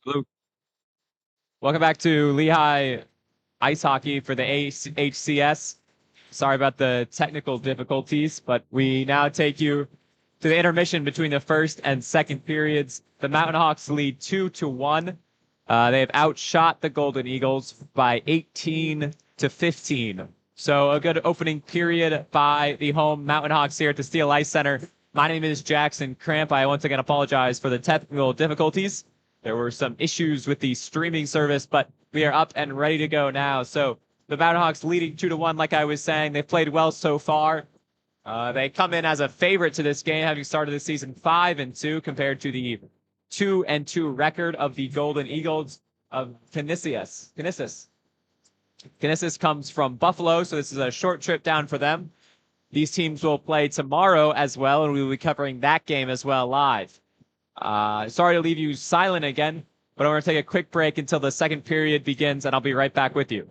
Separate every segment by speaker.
Speaker 1: Luke, welcome back to Lehigh ice hockey for the AHCS. Sorry about the technical difficulties, but we now take you to the intermission between the first and second periods. The Mountain Hawks lead 2-1. They have outshot the Golden Eagles by 18 to 15. So a good opening period by the home Mountain Hawks here at the Steel Ice Center. My name is Jackson Cramp. I once again apologize for the technical difficulties. There were some issues with the streaming service, but we are up and ready to go now. So the Mountain Hawks leading 2-1, like I was saying. They've played well so far. They come in as a favorite to this game, having started the season 5-2 compared to the 2-2 record of the Golden Eagles of Canisius. Canisius comes from Buffalo, so this is a short trip down for them. These teams will play tomorrow as well, and we will be covering that game as well live. Sorry to leave you silent again, but I'm going to take a quick break until the second period begins, and I'll be right back with you.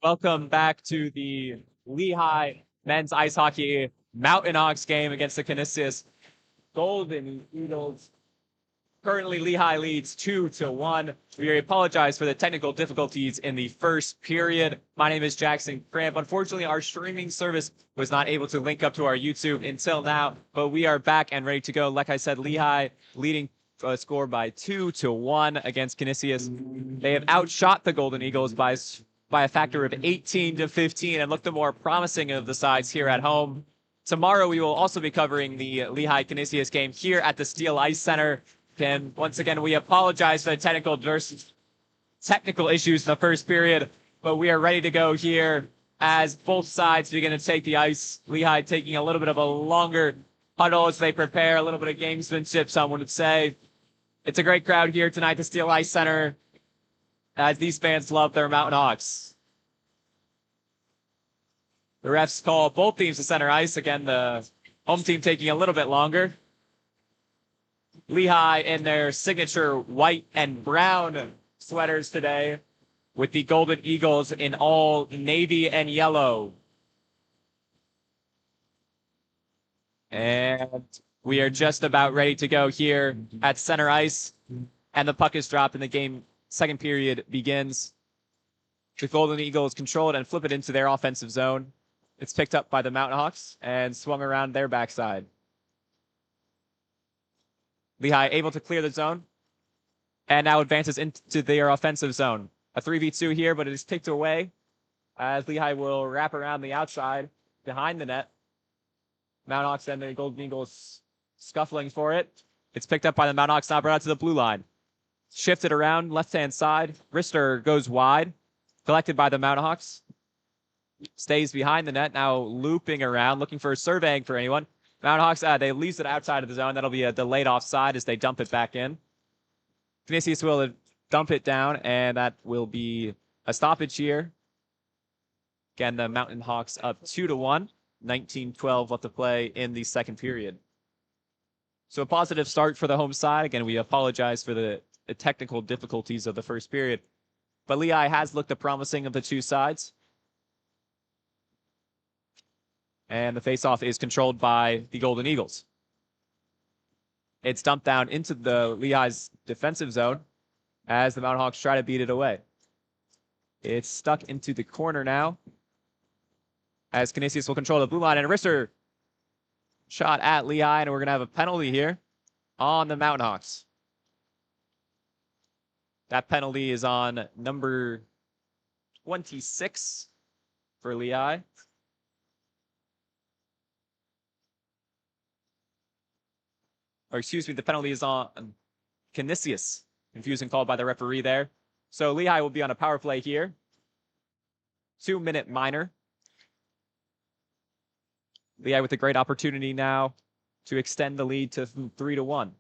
Speaker 1: Welcome back to the Lehigh men's ice hockey Mountain Hawks game against the Canisius Golden Eagles. Currently, Lehigh leads 2-1. We apologize for the technical difficulties in the first period. My name is Jackson Cramp. Unfortunately, our streaming service was not able to link up to our YouTube until now, but we are back and ready to go. Like I said, Lehigh leading score by 2-1 against Canisius. They have outshot the Golden Eagles by a factor of 18-15 and look the more promising of the sides here at home. Tomorrow, we will also be covering the Lehigh Canisius game here at the Steel Ice Center. And once again, we apologize for the technical issues in the first period, but we are ready to go here as both sides begin to take the ice. Lehigh taking a little bit of a longer huddle as they prepare, a little bit of gamesmanship, someone would say. It's a great crowd here tonight at the Steel Ice Center, as these fans love their Mountain Hawks. The refs call both teams to center ice. Again, the home team taking a little bit longer. Lehigh in their signature white and brown sweaters today, with the Golden Eagles in all navy and yellow. And we are just about ready to go here at center ice, and the puck is dropped and the game second period begins. The Golden Eagles control it and flip it into their offensive zone. It's picked up by the Mountain Hawks and swung around their backside. Lehigh able to clear the zone and now advances into their offensive zone. A 3v2 here, but it is kicked away as Lehigh will wrap around the outside behind the net. Mountain Hawks and the Golden Eagles scuffling for it. It's picked up by the Mountain Hawks, now brought out to the blue line. Shifted around left-hand side. Rister goes wide. Collected by the Mountain Hawks. Stays behind the net, now looping around, looking for surveying for anyone. Mountain Hawks, they lose it outside of the zone. That'll be a delayed offside as they dump it back in. Canisius will dump it down, and that will be a stoppage here. Again, the Mountain Hawks up 2-1. 19-12 left to play in the second period. So a positive start for the home side. Again, we apologize for the technical difficulties of the first period. But Lehigh has looked the promising of the two sides. And the faceoff is controlled by the Golden Eagles. It's dumped down into the Lehigh's defensive zone as the Mountain Hawks try to beat it away. It's stuck into the corner now as Canisius will control the blue line, and a wrister shot at Lehigh, and we're going to have a penalty here on the Mountain Hawks. That penalty is on number 26 for Lehigh. Or excuse me, the penalty is on Canisius. Confusing call by the referee there. So Lehigh will be on a power play here. 2-minute minor. Lehigh with a great opportunity now to extend the lead to 3-1.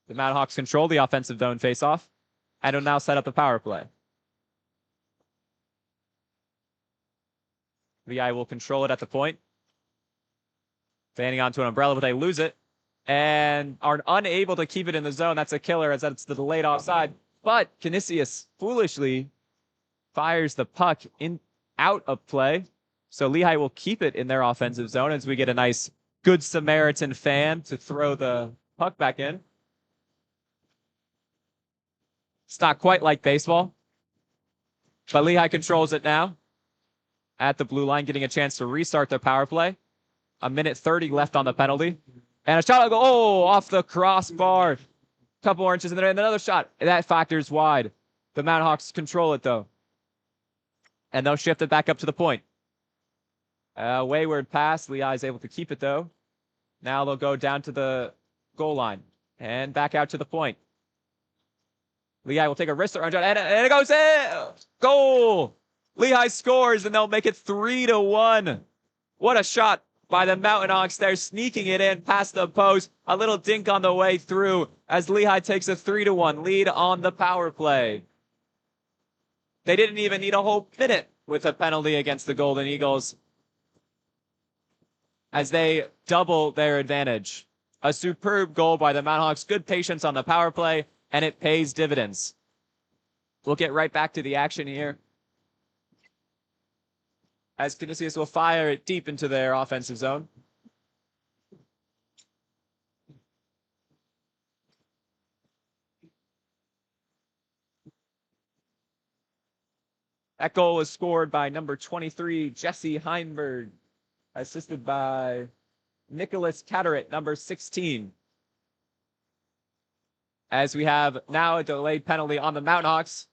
Speaker 1: The Mountain Hawks control the offensive zone faceoff and will now set up the power play. Lehigh will control it at the point. Fanning onto an umbrella, but they lose it and are unable to keep it in the zone. That's a killer as that's the delayed offside. But Canisius foolishly fires the puck out of play. So Lehigh will keep it in their offensive zone as we get a nice Good Samaritan fan to throw the puck back in. It's not quite like baseball, but Lehigh controls it now at the blue line, getting a chance to restart their power play. 1:30 left on the penalty. And a shot will go, off the crossbar. Couple more inches in there, and another shot. That factors wide. The Mountain Hawks control it, though. And they'll shift it back up to the point. Wayward pass. Lehigh is able to keep it, though. Now they'll go down to the goal line and back out to the point. Lehigh will take a wrist around, and it goes in. Goal! Lehigh scores, and they'll make it 3-1. What a shot by the Mountain Hawks. They're sneaking it in past the post. A little dink on the way through as Lehigh takes a 3-1 lead on the power play. They didn't even need a whole minute with a penalty against the Golden Eagles as they double their advantage. A superb goal by the Mountain Hawks. Good patience on the power play, and it pays dividends. We'll get right back to the action here as Canisius will fire it deep into their offensive zone. That goal was scored by number 23, Jesse Heinberg, assisted by Nicholas Catterett, number 16. As we have now a delayed penalty on the Mountain Hawks,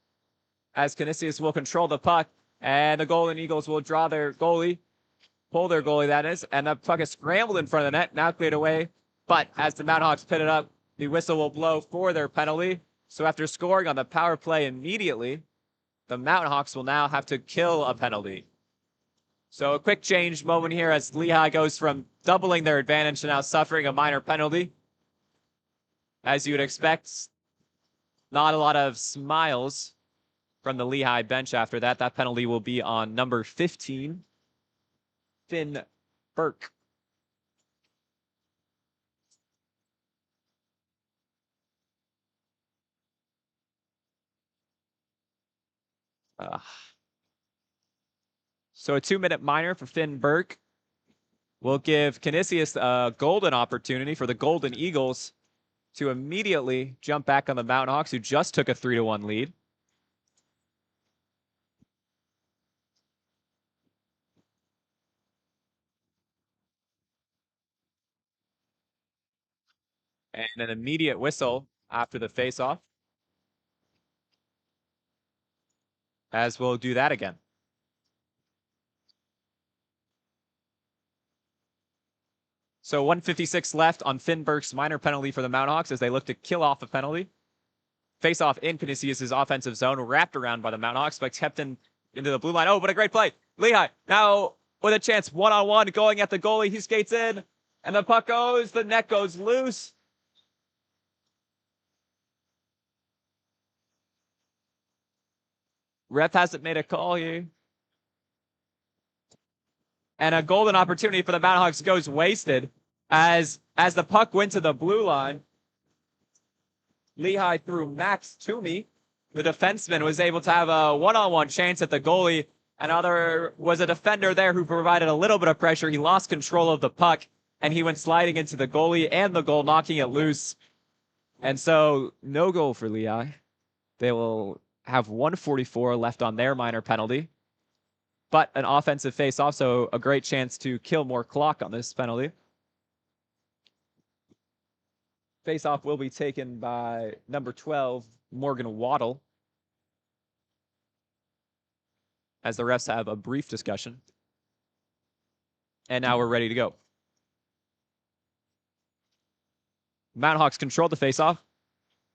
Speaker 1: as Canisius will control the puck, and the Golden Eagles will draw their goalie, pull their goalie, that is, and the puck is scrambled in front of the net, now cleared away. But as the Mountain Hawks pit it up, the whistle will blow for their penalty. So after scoring on the power play immediately, the Mountain Hawks will now have to kill a penalty. So a quick change moment here as Lehigh goes from doubling their advantage to now suffering a minor penalty. As you would expect, not a lot of smiles from the Lehigh bench after that. That penalty will be on number 15, Finn Burke. So a 2-minute minor for Finn Burke will give Canisius a golden opportunity for the Golden Eagles to immediately jump back on the Mountain Hawks, who just took a 3-1 lead. And an immediate whistle after the face-off, as we'll do that again. So 1:56 left on Finn Burke's minor penalty for the Mountain Hawks as they look to kill off a penalty. Face-off in Canisius' offensive zone, wrapped around by the Mountain Hawks, but kept into the blue line. Oh, what a great play. Lehigh now with a chance, one-on-one, going at the goalie. He skates in, and the puck goes, the net goes loose. Ref hasn't made a call here. And a golden opportunity for the Mountain Hawks goes wasted as the puck went to the blue line. Lehigh threw Max Toomey. The defenseman was able to have a one-on-one chance at the goalie. Another was a defender there who provided a little bit of pressure. He lost control of the puck, and he went sliding into the goalie and the goal, knocking it loose. And so, no goal for Lehigh. They will have 1:44 left on their minor penalty. But an offensive face-off, so a great chance to kill more clock on this penalty. Face-off will be taken by number 12, Morgan Waddle, as the refs have a brief discussion. And now we're ready to go. Mountain Hawks control the face-off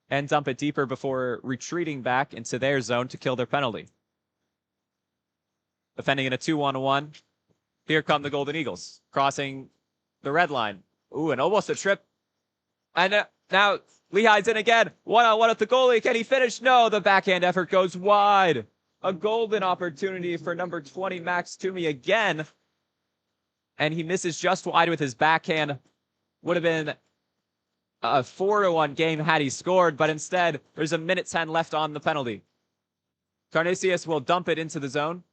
Speaker 1: and dump it deeper before retreating back into their zone to kill their penalty. Defending in a 2-1-1. Here come the Golden Eagles, crossing the red line. Ooh, and almost a trip. And now Lehigh's in again. One-on-one with the goalie. Can he finish? No, the backhand effort goes wide. A golden opportunity for number 20, Max Toomey again. And he misses just wide with his backhand. Would have been a 4-1 game had he scored, but instead, there's a minute 10 left on the penalty. Canisius will dump it into the zone.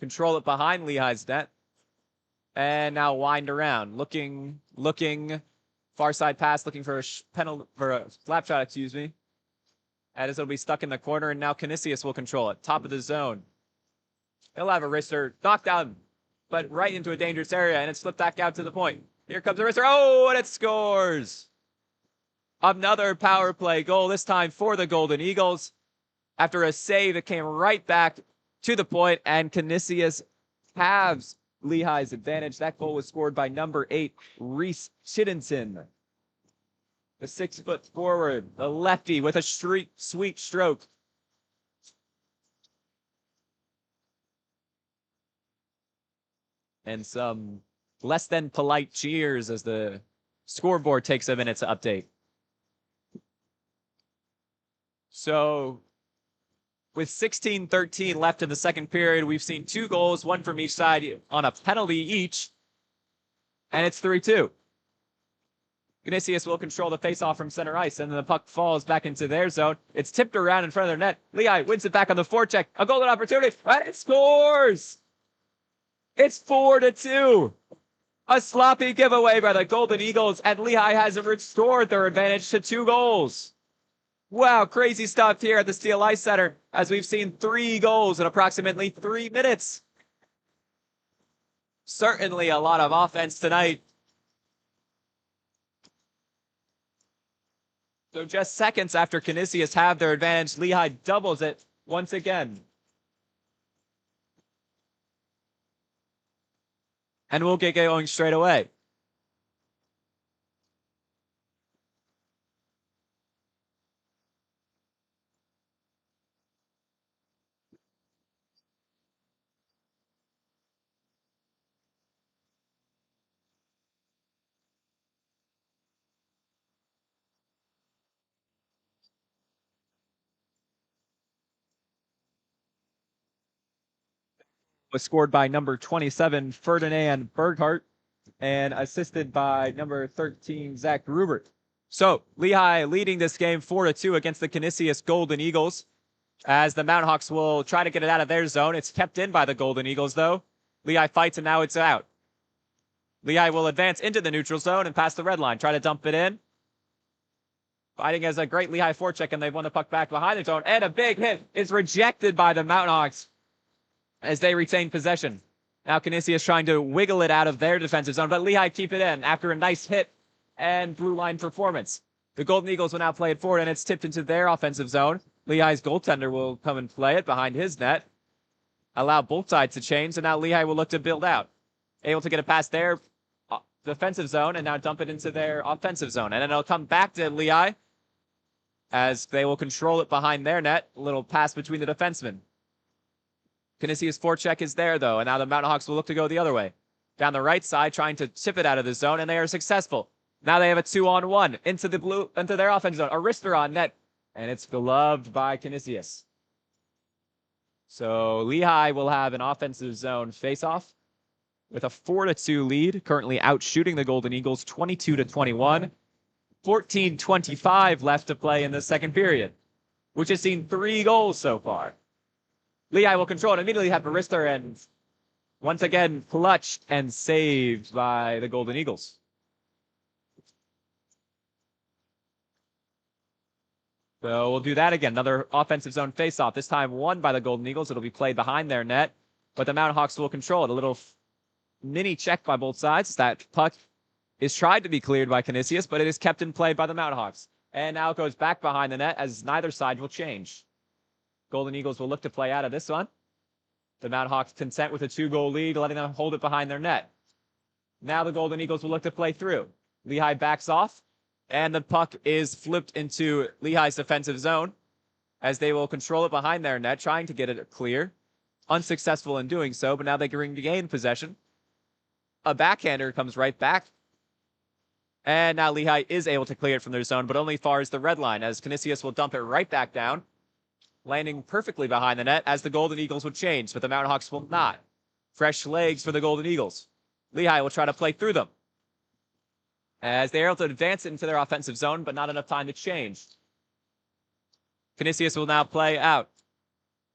Speaker 1: Control it behind Lehigh's net. And now wind around. Looking, far side pass, looking for a slap shot, excuse me. As it'll be stuck in the corner, and now Canisius will control it. Top of the zone. He'll have a wrister knocked down, but right into a dangerous area, and it slipped back out to the point. Here comes the wrister. Oh, and it scores! Another power play goal, this time for the Golden Eagles. After a save, it came right back to the point, and Canisius halves Lehigh's advantage. That goal was scored by number 8, Reese Chittinson. The 6-foot forward, the lefty with a sweet stroke. And some less than polite cheers as the scoreboard takes a minute to update. So, with 16:13 left in the second period, we've seen 2 goals, one from each side on a penalty each, and it's 3-2. Canisius will control the faceoff from center ice, and then the puck falls back into their zone. It's tipped around in front of their net. Lehigh wins it back on the forecheck. A golden opportunity, and it scores! It's 4-2. A sloppy giveaway by the Golden Eagles, and Lehigh has restored their advantage to 2 goals. Wow, crazy stuff here at the Steel Ice Center, as we've seen 3 goals in approximately 3 minutes. Certainly a lot of offense tonight. So just seconds after Canisius have their advantage, Lehigh doubles it once again. And we'll get going straight away. Was scored by number 27, Ferdinand Berghardt, and assisted by number 13, Zach Grubert. So Lehigh leading this game 4-2 against the Canisius Golden Eagles, as the Mountain Hawks will try to get it out of their zone. It's kept in by the Golden Eagles, though. Lehigh fights, and now it's out. Lehigh will advance into the neutral zone and pass the red line. Try to dump it in. Fighting as a great Lehigh forecheck, and they've won the puck back behind the zone. And a big hit is rejected by the Mountain Hawks as they retain possession. Now Canisius trying to wiggle it out of their defensive zone, but Lehigh keep it in after a nice hit and blue line performance. The Golden Eagles will now play it forward, and it's tipped into their offensive zone. Lehigh's goaltender will come and play it behind his net. Allow both sides to change, and now Lehigh will look to build out. Able to get it past their defensive zone and now dump it into their offensive zone. And then it'll come back to Lehigh as they will control it behind their net. A little pass between the defensemen. Canisius' forecheck is there, though, and now the Mountain Hawks will look to go the other way. Down the right side, trying to tip it out of the zone, and they are successful. Now they have a 2-on-1 into their offensive zone. Arister on net, and it's gloved by Canisius. So Lehigh will have an offensive zone face-off with a 4-2 lead, currently outshooting the Golden Eagles 22-21. 14:25 left to play in the second period, which has seen 3 goals so far. Lehigh will control it, immediately have Arister, and once again clutched and saved by the Golden Eagles. So we'll do that again. Another offensive zone face-off, this time won by the Golden Eagles. It'll be played behind their net, but the Mountain Hawks will control it. A little mini check by both sides. That puck is tried to be cleared by Canisius, but it is kept in play by the Mountain Hawks. And now it goes back behind the net as neither side will change. Golden Eagles will look to play out of this one. The Mountain Hawks content with a 2-goal lead, letting them hold it behind their net. Now the Golden Eagles will look to play through. Lehigh backs off, and the puck is flipped into Lehigh's defensive zone as they will control it behind their net, trying to get it clear. Unsuccessful in doing so, but now they can regain possession. A backhander comes right back. And now Lehigh is able to clear it from their zone, but only far as the red line, as Canisius will dump it right back down, landing perfectly behind the net as the Golden Eagles would change, but the Mountain Hawks will not. Fresh legs for the Golden Eagles. Lehigh will try to play through them as they are able to advance it into their offensive zone, but not enough time to change. Canisius will now play out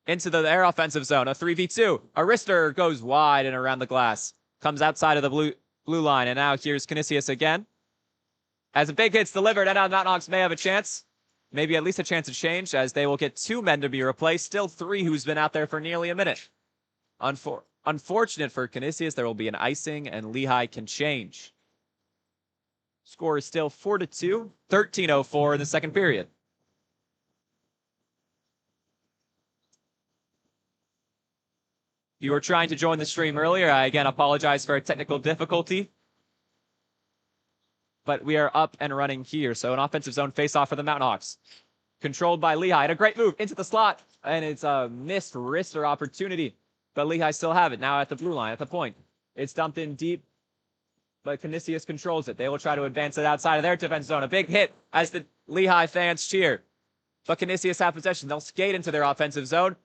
Speaker 1: into their offensive zone, a 3v2. Arister goes wide and around the glass, comes outside of the blue line, and now here's Canisius again. As a big hit's delivered, and now the Mountain Hawks may have a chance. Maybe at least a chance to change, as they will get 2 men to be replaced. Still 3 who's been out there for nearly a minute. Unfortunate for Canisius, there will be an icing, and Lehigh can change. Score is still 4-2, 13:04 in the second period. You were trying to join the stream earlier. I again apologize for a technical difficulty. But we are up and running here. So an offensive zone face-off for the Mountain Hawks. Controlled by Lehigh. And a great move into the slot. And it's a missed wrister opportunity. But Lehigh still have it now at the blue line, at the point. It's dumped in deep, but Canisius controls it. They will try to advance it outside of their defense zone. A big hit as the Lehigh fans cheer. But Canisius have possession. They'll skate into their offensive zone.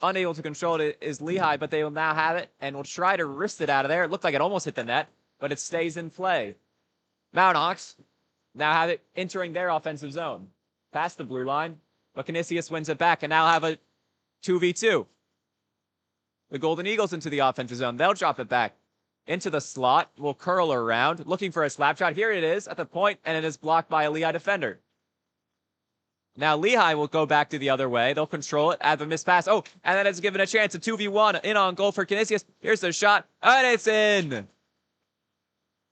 Speaker 1: Unable to control it is Lehigh, but they will now have it and will try to wrist it out of there. It looked like it almost hit the net, but it stays in play. Mountain Hawks now have it entering their offensive zone. Past the blue line, but Canisius wins it back and now have a 2v2. The Golden Eagles into the offensive zone. They'll drop it back into the slot. Will curl around, looking for a slap shot. Here it is at the point, and it is blocked by a Lehigh defender. Now Lehigh will go back to the other way. They'll control it. Have a missed pass. Oh, and then it's given a chance. A 2v1 in on goal for Canisius. Here's the shot, and it's in.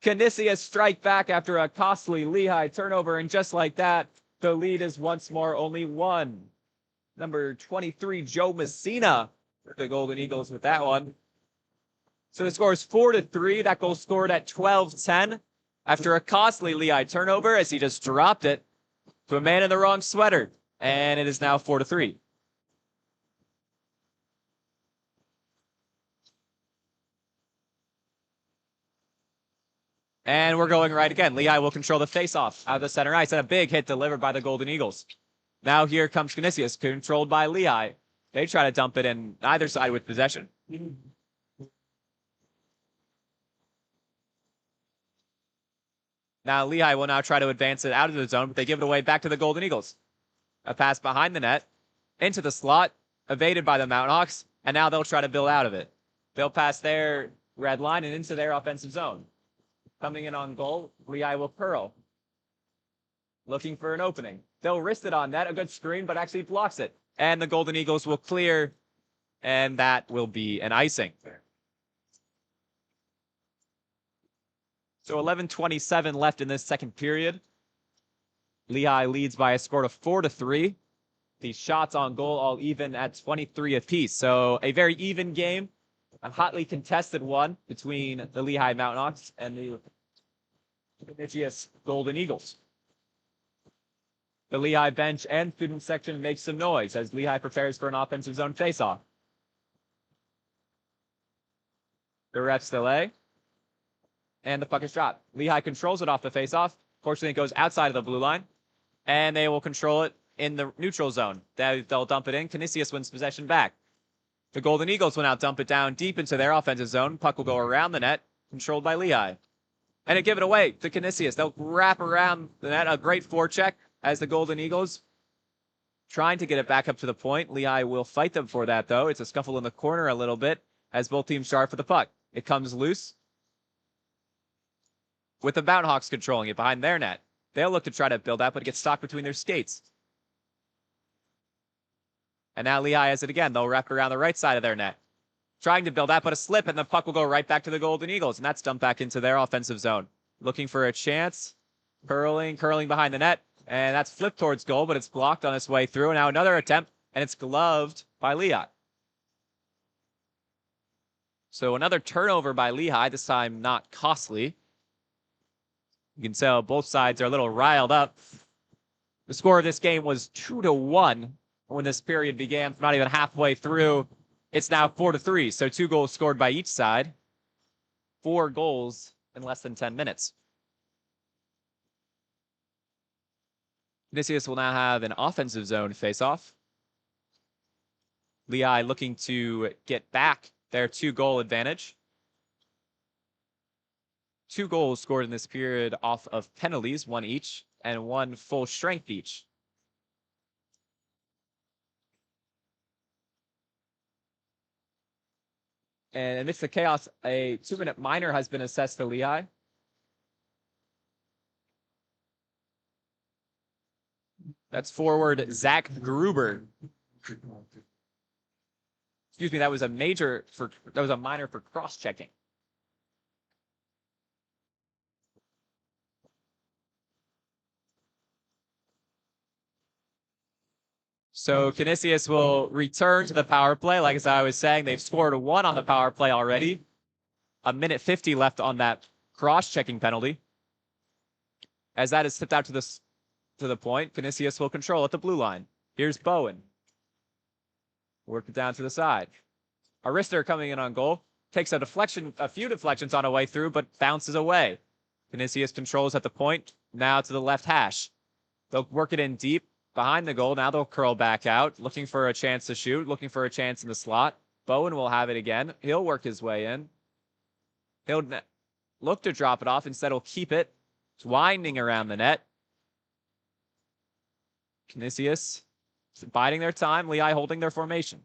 Speaker 1: Canisius strike back after a costly Lehigh turnover, and just like that, the lead is once more only one. Number 23, Joe Messina, the Golden Eagles with that one. So the score is 4-3. That goal scored at 12:10 after a costly Lehigh turnover as he just dropped it to a man in the wrong sweater. And it is now 4-3. And we're going right again. Lehigh will control the face-off out of the center ice, and a big hit delivered by the Golden Eagles. Now here comes Canisius, controlled by Lehigh. They try to dump it in either side with possession. Now Lehigh will now try to advance it out of the zone, but they give it away back to the Golden Eagles. A pass behind the net, into the slot, evaded by the Mountain Hawks, and now they'll try to build out of it. They'll pass their red line and into their offensive zone. Coming in on goal, Lehigh will curl. Looking for an opening. They'll wrist it on net, a good screen, but actually blocks it. And the Golden Eagles will clear, and that will be an icing. So 11:27 left in this second period. Lehigh leads by a score of 4-3. The shots on goal all even at 23 apiece. So a very even game, a hotly contested one between the Lehigh Mountain Hawks and the Canisius Golden Eagles. The Lehigh bench and student section makes some noise as Lehigh prepares for an offensive zone faceoff. The refs delay. And the puck is dropped. Lehigh controls it off the faceoff. Fortunately, it goes outside of the blue line. And they will control it in the neutral zone. They'll dump it in. Canisius wins possession back. The Golden Eagles will now dump it down deep into their offensive zone. Puck will go around the net, controlled by Lehigh. And they give it away to Canisius. They'll wrap around the net. A great forecheck as the Golden Eagles trying to get it back up to the point. Lehigh will fight them for that, though. It's a scuffle in the corner a little bit as both teams start for the puck. It comes loose with the Mountain Hawks controlling it behind their net. They'll look to try to build out, but it gets stopped between their skates. And now Lehigh has it again. They'll wrap around the right side of their net. Trying to build out, but a slip, and the puck will go right back to the Golden Eagles, and that's dumped back into their offensive zone. Looking for a chance. Curling behind the net, and that's flipped towards goal, but it's blocked on its way through. And now another attempt, and it's gloved by Lehigh. So another turnover by Lehigh, this time not costly. You can tell both sides are a little riled up. The score of this game was 2-1 when this period began. Not even halfway through. It's now 4-3, so 2 goals scored by each side. 4 goals in less than 10 minutes. Canisius will now have an offensive zone face-off. Lehigh looking to get back their 2-goal advantage. 2 goals scored in this period off of penalties, 1 each, and 1 full strength each. And amidst the chaos, a 2-minute minor has been assessed to Lehigh. That's forward Zach Gruber. Excuse me, that was a minor for cross-checking. So Canisius will return to the power play. Like as I was saying, they've scored 1 on the power play already. 1:50 left on that cross-checking penalty. As that is tipped out to the point, Canisius will control at the blue line. Here's Bowen. Work it down to the side. Arister coming in on goal. Takes a few deflections on a way through, but bounces away. Canisius controls at the point. Now to the left hash. They'll work it in deep behind the goal. Now they'll curl back out, looking for a chance to shoot, looking for a chance in the slot. Bowen will have it again. He'll work his way in. He'll look to drop it off. Instead, he'll keep it. It's winding around the net. Canisius biding their time. Lehigh holding their formation.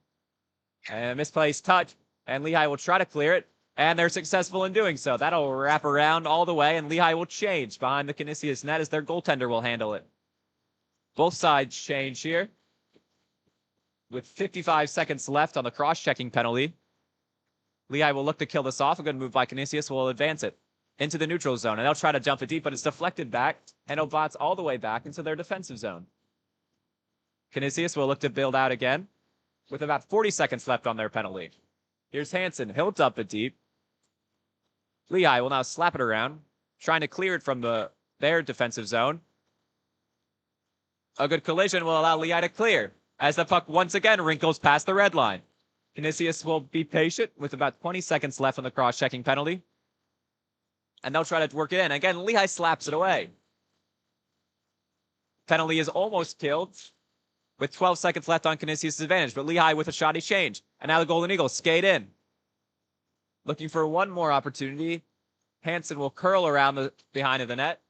Speaker 1: And a misplaced touch. And Lehigh will try to clear it, and they're successful in doing so. That'll wrap around all the way, and Lehigh will change behind the Canisius net as their goaltender will handle it. Both sides change here. With 55 seconds left on the cross-checking penalty, Lehigh will look to kill this off. A good move by Canisius will advance it into the neutral zone, and they'll try to dump it deep, but it's deflected back, and it'll bounce all the way back into their defensive zone. Canisius will look to build out again with about 40 seconds left on their penalty. Here's Hansen. He'll dump it deep. Lehigh will now slap it around, trying to clear it from their defensive zone. A good collision will allow Lehigh to clear as the puck once again wrinkles past the red line. Canisius will be patient with about 20 seconds left on the cross-checking penalty. And they'll try to work it in. Again, Lehigh slaps it away. Penalty is almost killed with 12 seconds left on Canisius' advantage, but Lehigh with a shoddy change. And now the Golden Eagles skate in. Looking for one more opportunity. Hansen will curl around behind of the net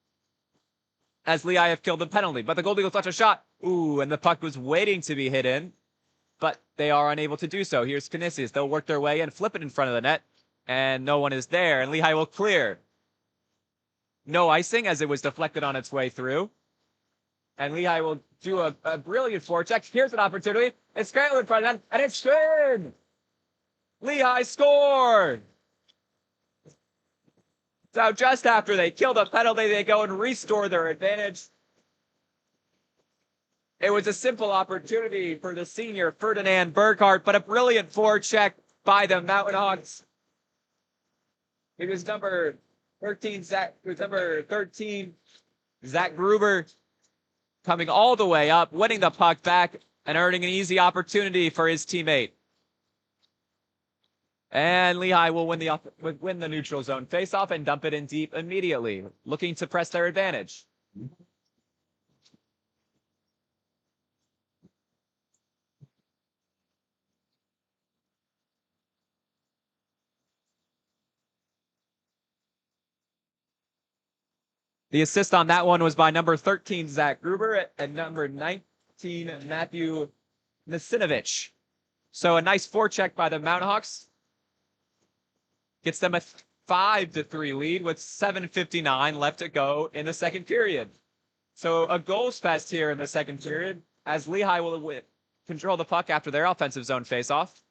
Speaker 1: as Lehigh have killed the penalty. But the Golden Eagles touch a shot. Ooh, and the puck was waiting to be hit in, but they are unable to do so. Here's Canisius. They'll work their way in, flip it in front of the net, and no one is there, and Lehigh will clear. No icing as it was deflected on its way through. And Lehigh will do a brilliant forecheck. Here's an opportunity. It's scrambled in front of them, and it's good. Lehigh scored. So just after they kill the penalty, they go and restore their advantage. It was a simple opportunity for the senior Ferdinand Burkhardt, but a brilliant forecheck by the Mountain Hawks. It was number 13, Zach Gruber coming all the way up, winning the puck back, and earning an easy opportunity for his teammate. And Lehigh will win the neutral zone faceoff and dump it in deep immediately, looking to press their advantage. The assist on that one was by number 13, Zach Gruber, and number 19, Matthew Nasinovich. So a nice forecheck by the Mountain Hawks. Gets them a 5-3 lead with 7:59 left to go in the second period. So a goals fest here in the second period as Lehigh will control the puck after their offensive zone faceoff.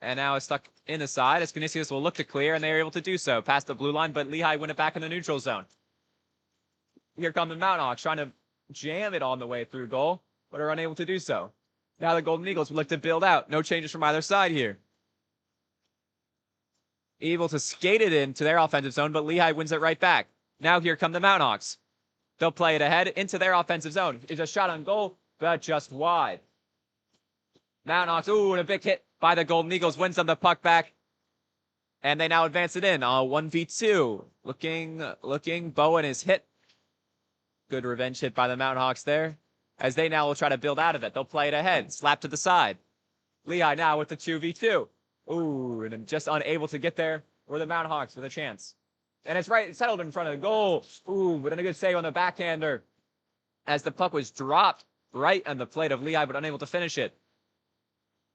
Speaker 1: And now it's stuck in the side as Canisius will look to clear, and they are able to do so past the blue line, but Lehigh win it back in the neutral zone. Here come the Mountain Hawks trying to jam it on the way through goal, but are unable to do so. Now the Golden Eagles will look to build out. No changes from either side here. Able to skate it into their offensive zone, but Lehigh wins it right back. Now here come the Mountain Hawks. They'll play it ahead into their offensive zone. It's a shot on goal, but just wide. Mountain Hawks, ooh, and a big hit by the Golden Eagles wins them the puck back. And they now advance it in. 1v2. Looking. Bowen is hit. Good revenge hit by the Mountain Hawks there. As they now will try to build out of it. They'll play it ahead. Slap to the side. Lehigh now with the 2v2. Ooh, and just unable to get there were the Mountain Hawks with a chance. And it's settled in front of the goal. Ooh, but a good save on the backhander. As the puck was dropped right on the plate of Lehigh, but unable to finish it.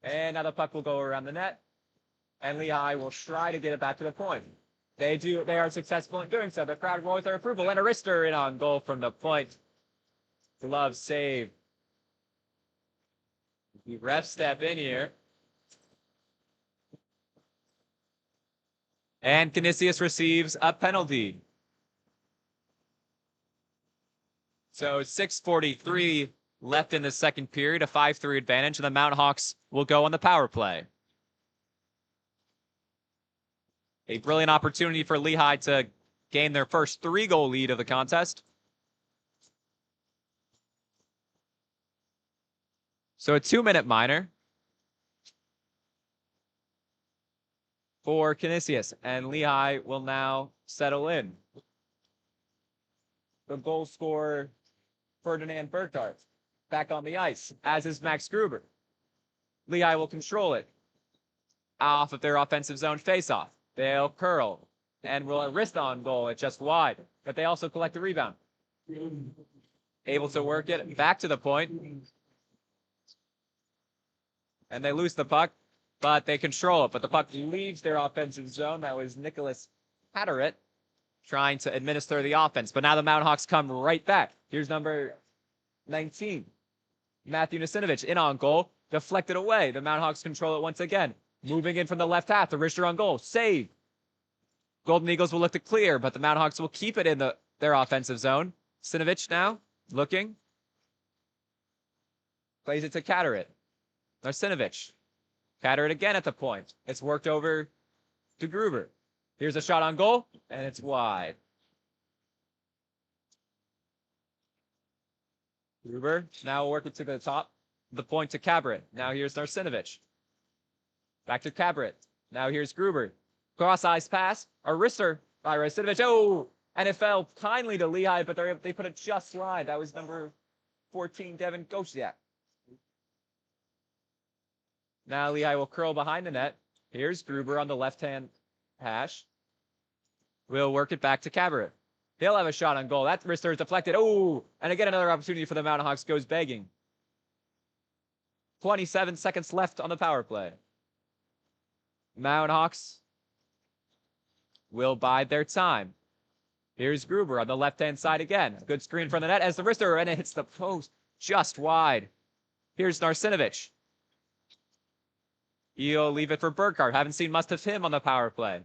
Speaker 1: And now the puck will go around the net. And Lehigh will try to get it back to the point. They are successful in doing so. The crowd roars their approval. And a wrister in on goal from the point. Glove save. The refs step in here. And Canisius receives a penalty. So 6:43 left in the second period, a 5-3 advantage, and the Mountain Hawks will go on the power play. A brilliant opportunity for Lehigh to gain their first 3-goal lead of the contest. So a 2-minute minor for Canisius, and Lehigh will now settle in. The goal scorer, Ferdinand Burkhardt, back on the ice, as is Max Gruber. Lehigh will control it off of their offensive zone faceoff. They'll curl and will wrist on goal. It's just wide, but they also collect the rebound. Able to work it back to the point. and they lose the puck, but they control it. But the puck leaves their offensive zone. That was Nicholas Hatterett trying to administer the offense. But now the Mountain Hawks come right back. Here's number 19, Matthew Nasinovich, in on goal, deflected away. The Mountain Hawks control it once again. Moving in from the left half, the Richter on goal, save. Golden Eagles will look to clear, but the Mountain Hawks will keep it in their offensive zone. Sinovich now, looking. Plays it to Catteritt. Narsinovich. Catteritt again at the point. It's worked over to Gruber. Here's a shot on goal, and it's wide. Gruber now working to the top, the point to Cabret. Now here's Narsinovich. Back to Cabret. Now here's Gruber. Cross-ice pass. A wrister by Narsinovich. Oh! And it fell kindly to Lehigh, but they put it just wide. That was number 14, Devin Gosiak. Now Lehigh will curl behind the net. Here's Gruber on the left-hand hash. We'll work it back to Cabret. He'll have a shot on goal. That wrister is deflected. Oh! And again, another opportunity for the Mountain Hawks goes begging. 27 seconds left on the power play. Mountain Hawks will bide their time. Here's Gruber on the left-hand side again. Good screen from the net as the wrister, and it hits the post just wide. Here's Narsinovich. He'll leave it for Burkhardt. Haven't seen much of him on the power play.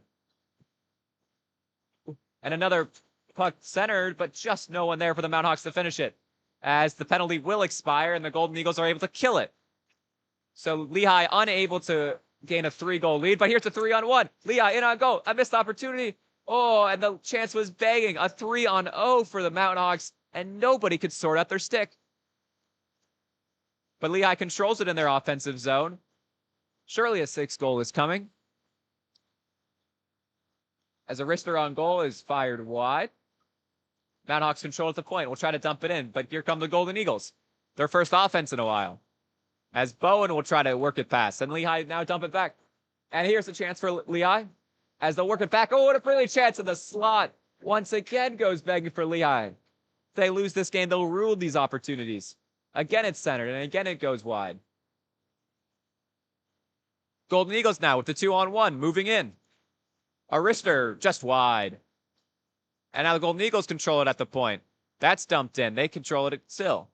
Speaker 1: And another puck centered, but just no one there for the Mountain Hawks to finish it, as the penalty will expire and the Golden Eagles are able to kill it. So Lehigh unable to gain a 3-goal lead, but here's a 3-on-1. Lehigh in on goal. A missed opportunity. Oh, and the chance was begging. A 3-on-0 for the Mountain Hawks, and nobody could sort out their stick. But Lehigh controls it in their offensive zone. Surely a 6th goal is coming. As a wrister on goal is fired wide. Mountain Hawks control at the point. We'll try to dump it in, but here come the Golden Eagles. Their first offense in a while. As Bowen will try to work it past, and Lehigh now dump it back. And here's a chance for Lehigh. As they'll work it back. Oh, what a brilliant chance in the slot. Once again goes begging for Lehigh. If they lose this game, they'll rule these opportunities. Again, it's centered, and again, it goes wide. Golden Eagles now with the 2-on-1, moving in. A wrister just wide. And now the Golden Eagles control it at the point. That's dumped in. They control it still.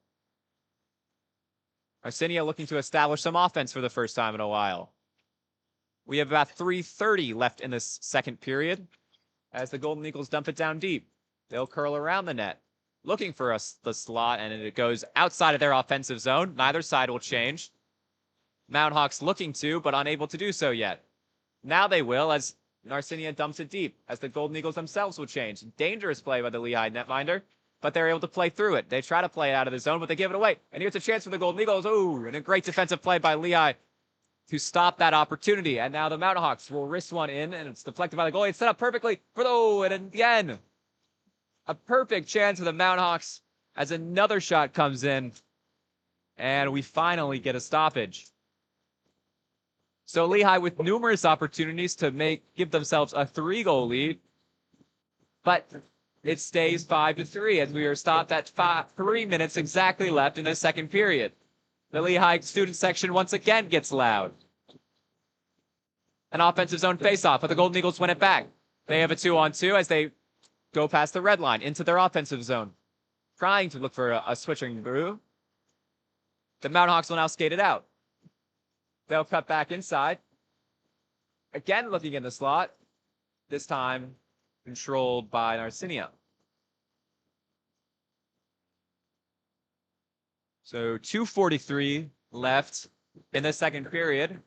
Speaker 1: Arsinia looking to establish some offense for the first time in a while. We have about 3:30 left in this second period as the Golden Eagles dump it down deep. They'll curl around the net, looking for the slot, and it goes outside of their offensive zone. Neither side will change. Mountain Hawks looking to, but unable to do so yet. Now they will, as Narsinia dumps it deep, as the Golden Eagles themselves will change. Dangerous play by the Lehigh netminder, but they're able to play through it. They try to play it out of the zone, but they give it away. And here's a chance for the Golden Eagles. Ooh, and a great defensive play by Lehigh to stop that opportunity. And now the Mountain Hawks will wrist one in, and it's deflected by the goalie. It's set up perfectly for and again, a perfect chance for the Mountain Hawks as another shot comes in, and we finally get a stoppage. So Lehigh with numerous opportunities to give themselves a 3-goal lead, but it stays 5-3 as we are stopped at 3 minutes exactly left in the second period. The Lehigh student section once again gets loud. An offensive zone faceoff, but the Golden Eagles win it back. They have a 2-on-2 as they go past the red line into their offensive zone, trying to look for a switching brew. The Mountain Hawks will now skate it out. They'll cut back inside. Again, looking in the slot. This time controlled by Narsinia. So 2:43 left in the second period.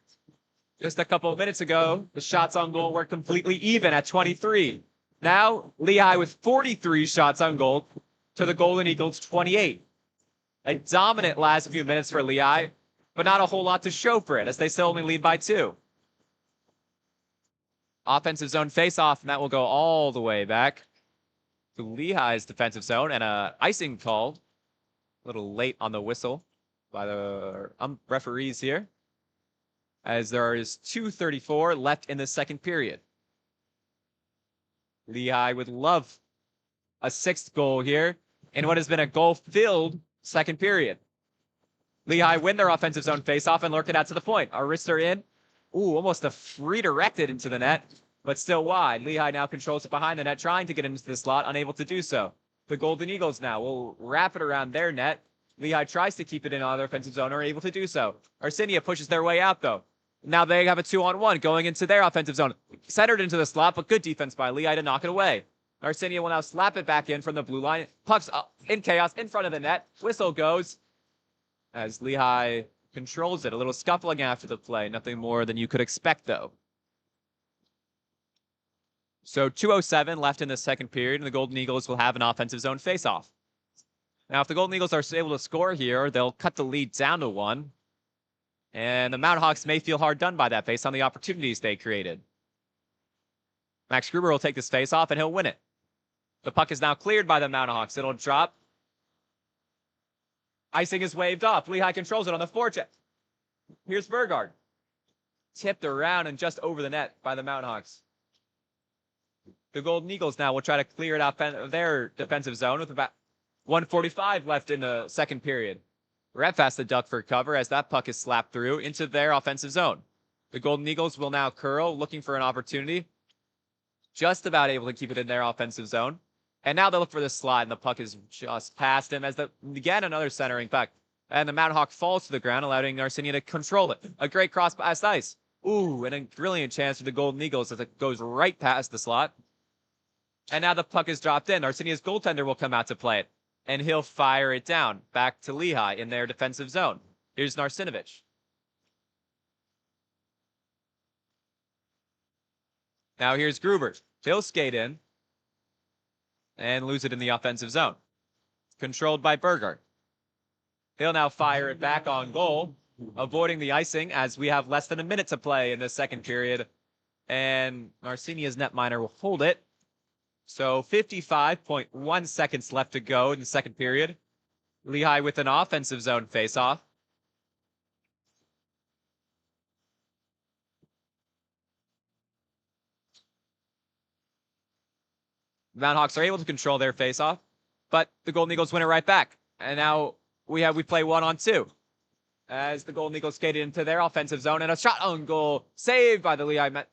Speaker 1: Just a couple of minutes ago, the shots on goal were completely even at 23. Now, Lehigh with 43 shots on goal to the Golden Eagles 28. A dominant last few minutes for Lehigh, but not a whole lot to show for it, as they still only lead by 2. Offensive zone face-off, and that will go all the way back to Lehigh's defensive zone, and a icing called. A little late on the whistle by the referees here, as there is 2:34 left in the second period. Lehigh would love a 6th goal here in what has been a goal-filled second period. Lehigh win their offensive zone faceoff and lurk it out to the point. Our wrists are in. Ooh, almost a redirected into the net, but still wide. Lehigh now controls it behind the net, trying to get into the slot, unable to do so. The Golden Eagles now will wrap it around their net. Lehigh tries to keep it in on their offensive zone, are able to do so. Arcinia pushes their way out, though. Now they have a 2-on-1 going into their offensive zone. Centered into the slot, but good defense by Lehigh to knock it away. Arcinia will now slap it back in from the blue line. Pucks in chaos in front of the net. Whistle goes as Lehigh controls it. A little scuffling after the play. Nothing more than you could expect, though. So 2:07 left in the second period, and the Golden Eagles will have an offensive zone faceoff. Now, if the Golden Eagles are able to score here, they'll cut the lead down to 1. And the Mountain Hawks may feel hard done by that based on the opportunities they created. Max Gruber will take this faceoff, and he'll win it. The puck is now cleared by the Mountain Hawks. It'll drop. Icing is waved off. Lehigh controls it on the forecheck. Here's Burgard. Tipped around and just over the net by the Mountain Hawks. The Golden Eagles now will try to clear it out of their defensive zone with about 1:45 left in the second period. Ref has to duck for cover as that puck is slapped through into their offensive zone. The Golden Eagles will now curl, looking for an opportunity. Just about able to keep it in their offensive zone. And now they look for the slot, and the puck is just past him as again another centering puck. And the Mountain Hawk falls to the ground, allowing Arcinia to control it. A great cross past ice. Ooh, and a brilliant chance for the Golden Eagles as it goes right past the slot. And now the puck is dropped in. Arcinia's goaltender will come out to play it. And he'll fire it down back to Lehigh in their defensive zone. Here's Narsinovich. Now here's Gruber. He'll skate in and lose it in the offensive zone. Controlled by Burgard. He'll now fire it back on goal, avoiding the icing as we have less than a minute to play in the second period. And Arcinia's netminer will hold it. So 55.1 seconds left to go in the second period. Lehigh with an offensive zone faceoff. The Mountain Hawks are able to control their faceoff, but the Golden Eagles win it right back. And now we play 1-on-2 as the Golden Eagles skated into their offensive zone, and a shot on goal saved by the Lehigh Met.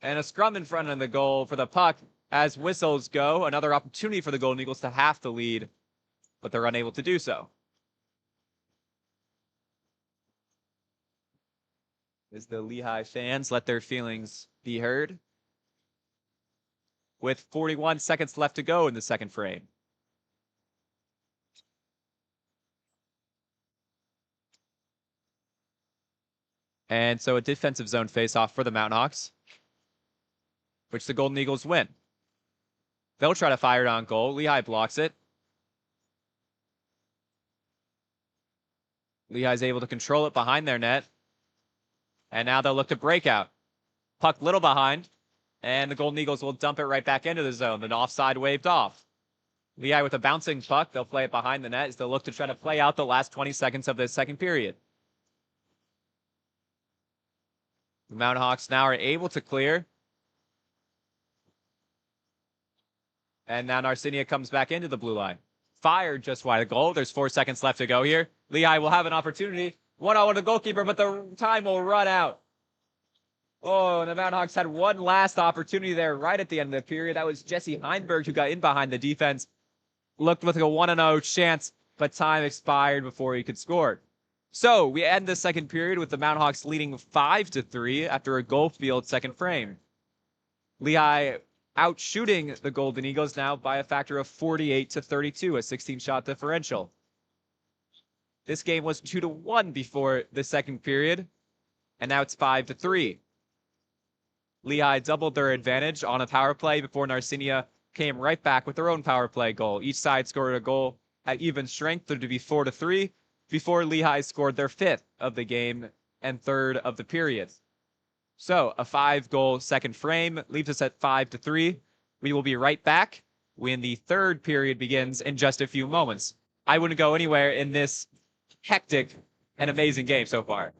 Speaker 1: And a scrum in front of the goal for the puck as whistles go. Another opportunity for the Golden Eagles to have the lead, but they're unable to do so. As the Lehigh fans let their feelings be heard. With 41 seconds left to go in the second frame. And so a defensive zone faceoff for the Mountain Hawks, which the Golden Eagles win. They'll try to fire it on goal. Lehigh blocks it. Lehigh's able to control it behind their net. And now they'll look to break out. Puck little behind. And the Golden Eagles will dump it right back into the zone. The offside waved off. Lehigh with a bouncing puck. They'll play it behind the net as they'll look to try to play out the last 20 seconds of the second period. The Mountain Hawks now are able to clear. And now Narcinia comes back into the blue line. Fired just wide of goal. There's 4 seconds left to go here. Lehigh will have an opportunity. 1-on-1 with the goalkeeper, but the time will run out. Oh, and the Mountain Hawks had one last opportunity there right at the end of the period. That was Jesse Heinberg who got in behind the defense. Looked with a 1-0 chance, but time expired before he could score. So we end the second period with the Mountain Hawks leading 5-3 after a goal field second frame. Lehigh out shooting the Golden Eagles now by a factor of 48-32, a 16-shot differential. This game was 2-1 before the second period, and now it's 5-3. Lehigh doubled their advantage on a power play before Narcinia came right back with their own power play goal. Each side scored a goal at even strength to be 4-3 before Lehigh scored their 5th of the game and 3rd of the period. So a 5-goal second frame leaves us at 5-3. We will be right back when the third period begins in just a few moments. I wouldn't go anywhere in this hectic and amazing game so far.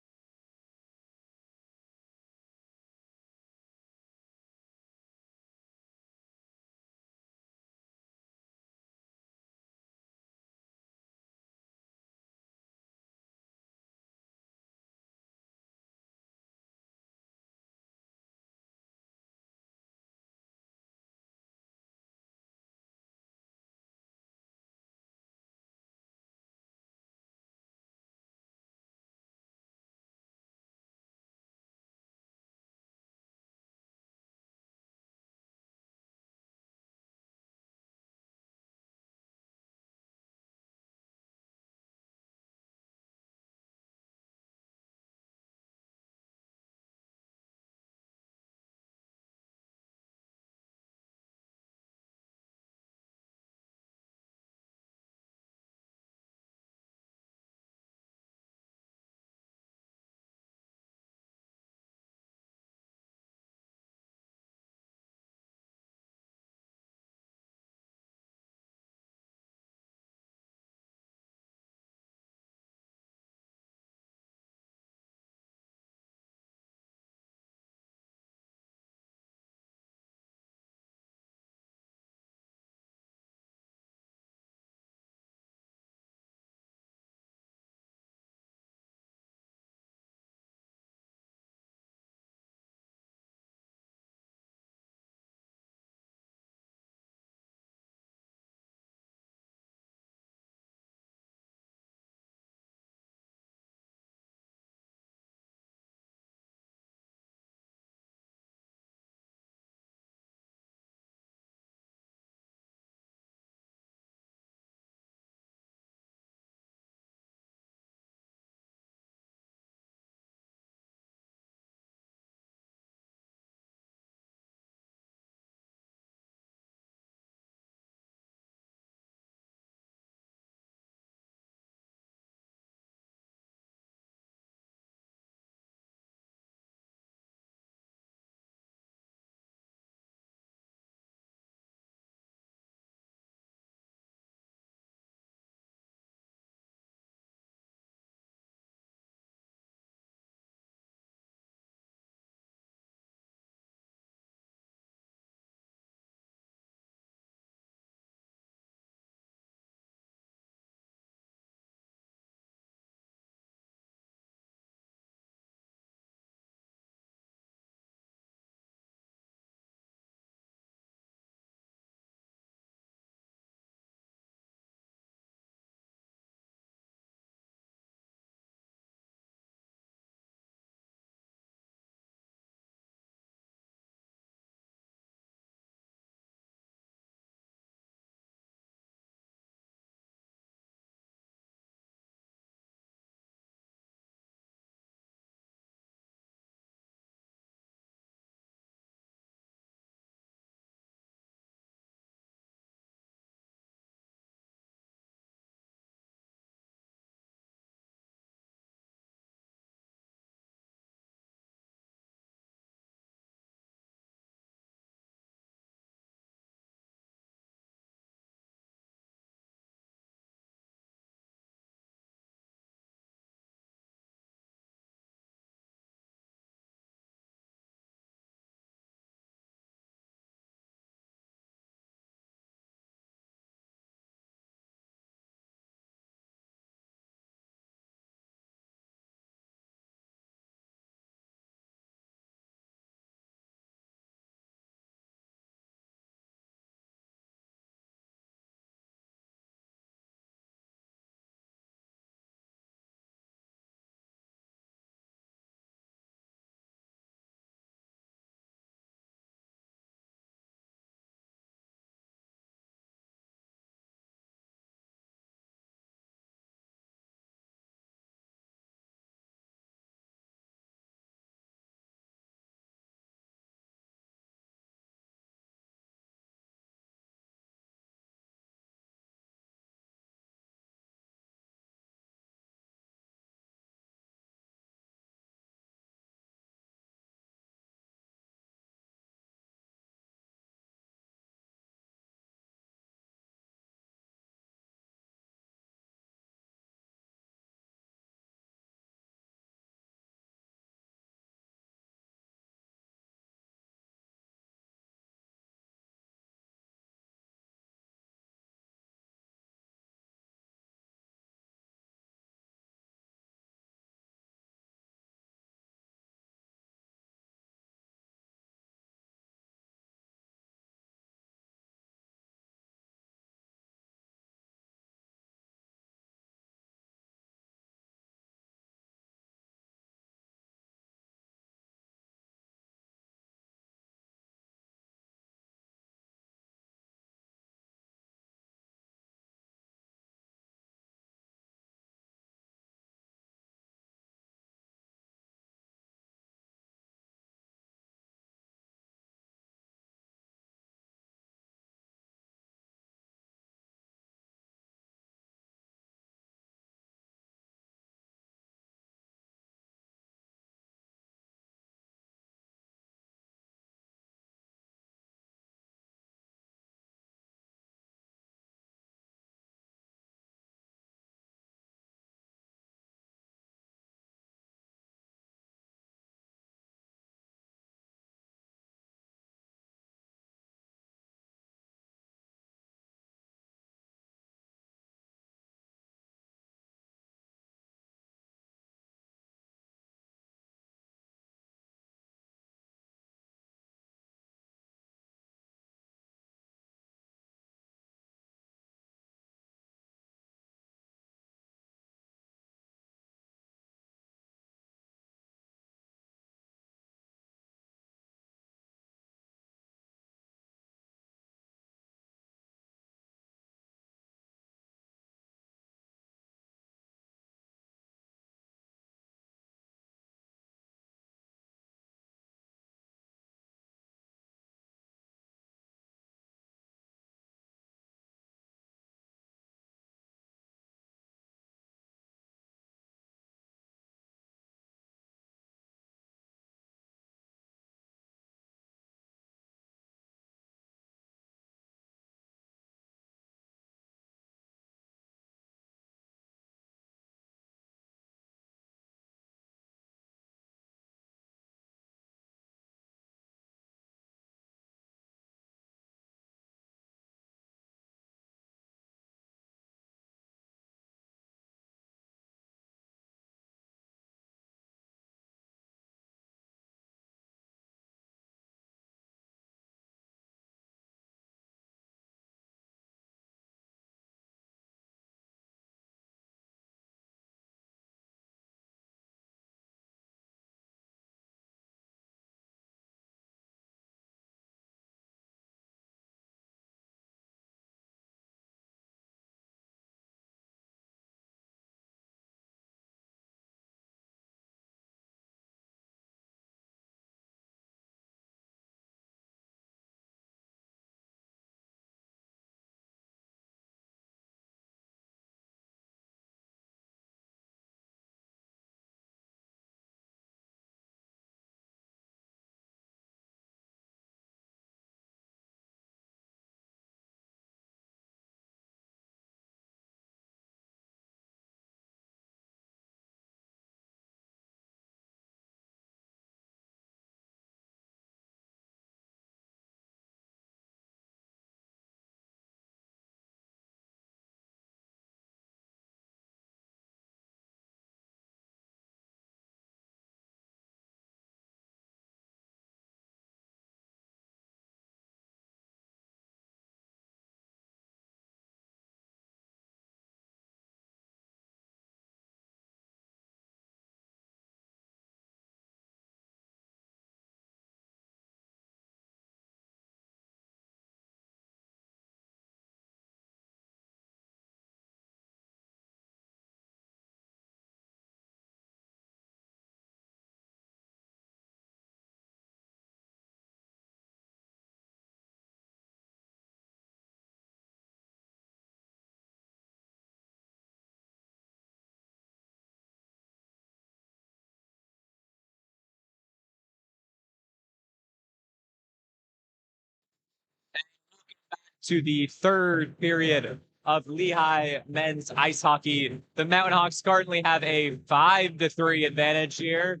Speaker 1: To the third period of Lehigh men's ice hockey. The Mountain Hawks currently have a 5-3 advantage here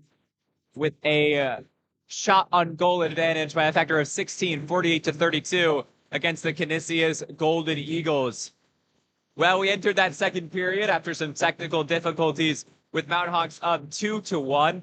Speaker 1: with a shot on goal advantage by a factor of 16, 48-32 against the Canisius Golden Eagles. Well, we entered that second period after some technical difficulties with Mountain Hawks up 2-1.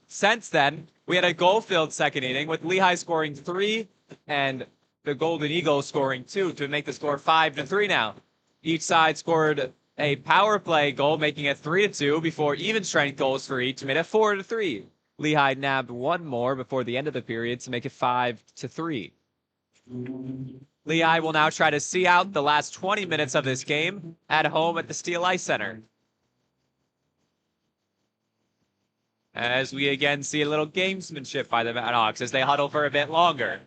Speaker 1: Since then, we had a goal-filled second inning with Lehigh scoring 3 and the Golden Eagles scoring 2 to make the score 5-3 now. Each side scored a power play goal, making it 3-2 before even strength goals for each made it 4-3. Lehigh nabbed one more before the end of the period to make it 5-3. Lehigh will now try to see out the last 20 minutes of this game at home at the Steel Ice Center. As we again see a little gamesmanship by the Mountain Hawks as they huddle for a bit longer.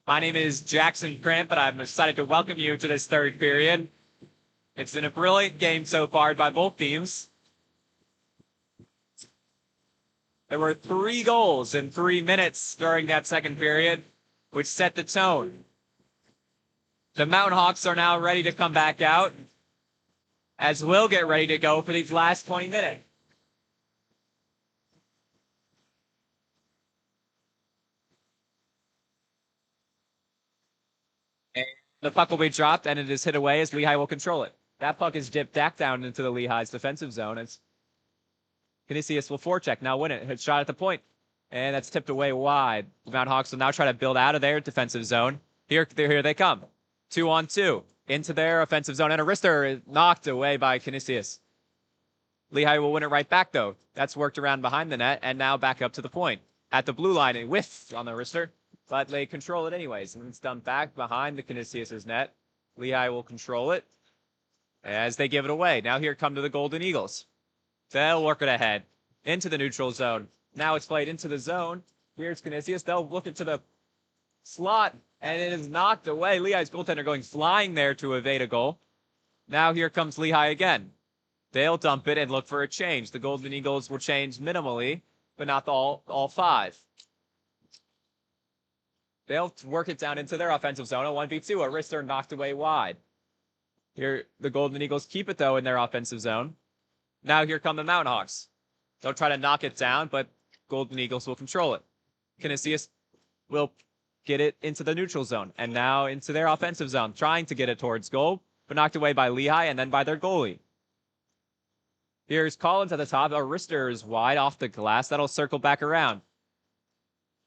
Speaker 1: My name is Jackson Cramp, and I'm excited to welcome you to this third period. It's been a brilliant game so far by both teams. There were 3 goals in 3 minutes during that second period, which set the tone. The Mountain Hawks are now ready to come back out, as we'll get ready to go for these last 20 minutes. And the puck will be dropped, and it is hit away as Lehigh will control it. That puck is dipped back down into the Lehigh's defensive zone as Canisius will forecheck, now win it. Hit shot at the point, and that's tipped away wide. The Mountain Hawks will now try to build out of their defensive zone. Here they come. 2-on-2 into their offensive zone, and a wrister is knocked away by Canisius. Lehigh will win it right back, though. That's worked around behind the net, and now back up to the point. At the blue line, a whiff on the wrister, but they control it anyways, and it's dumped back behind the Canisius' net. Lehigh will control it as they give it away. Now here come to the Golden Eagles. They'll work it ahead into the neutral zone. Now it's played into the zone. Here's Canisius. They'll look into the slot, and it is knocked away. Lehigh's goaltender going flying there to evade a goal. Now here comes Lehigh again. They'll dump it and look for a change. The Golden Eagles will change minimally, but not all 5. They'll work it down into their offensive zone. A 1v2, a wrister knocked away wide. Here, the Golden Eagles keep it, though, in their offensive zone. Now here come the Mountain Hawks. They'll try to knock it down, but Golden Eagles will control it. Canisius will get it into the neutral zone, and now into their offensive zone, trying to get it towards goal, but knocked away by Lehigh and then by their goalie. Here's Collins at the top. A wrister is wide off the glass. That'll circle back around.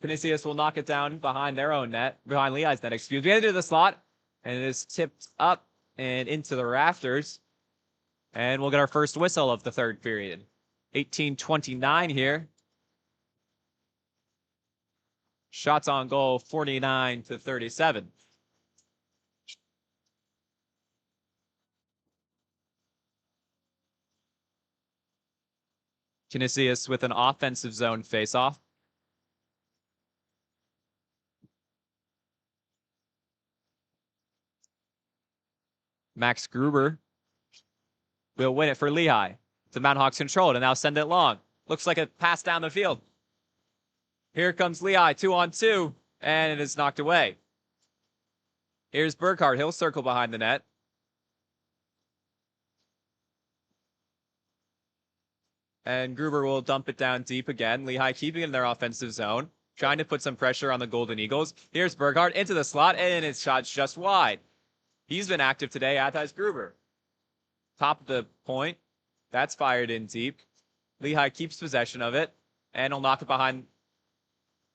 Speaker 1: Canisius will knock it down behind their own net, behind Lehigh's net, excuse me, into the slot, and it is tipped up and into the rafters. And we'll get our first whistle of the third period. 18:29 here. Shots on goal, 49-37. Canisius with an offensive zone faceoff. Max Gruber will win it for Lehigh. The Mountain Hawks control it and now send it long. Looks like a pass down the field. Here comes Lehigh, 2-on-2, and it is knocked away. Here's Burkhardt. He'll circle behind the net. And Gruber will dump it down deep again. Lehigh keeping it in their offensive zone, trying to put some pressure on the Golden Eagles. Here's Burkhardt into the slot, and his shot's just wide. He's been active today, as has Gruber. Top of the point. That's fired in deep. Lehigh keeps possession of it, and will knock it behind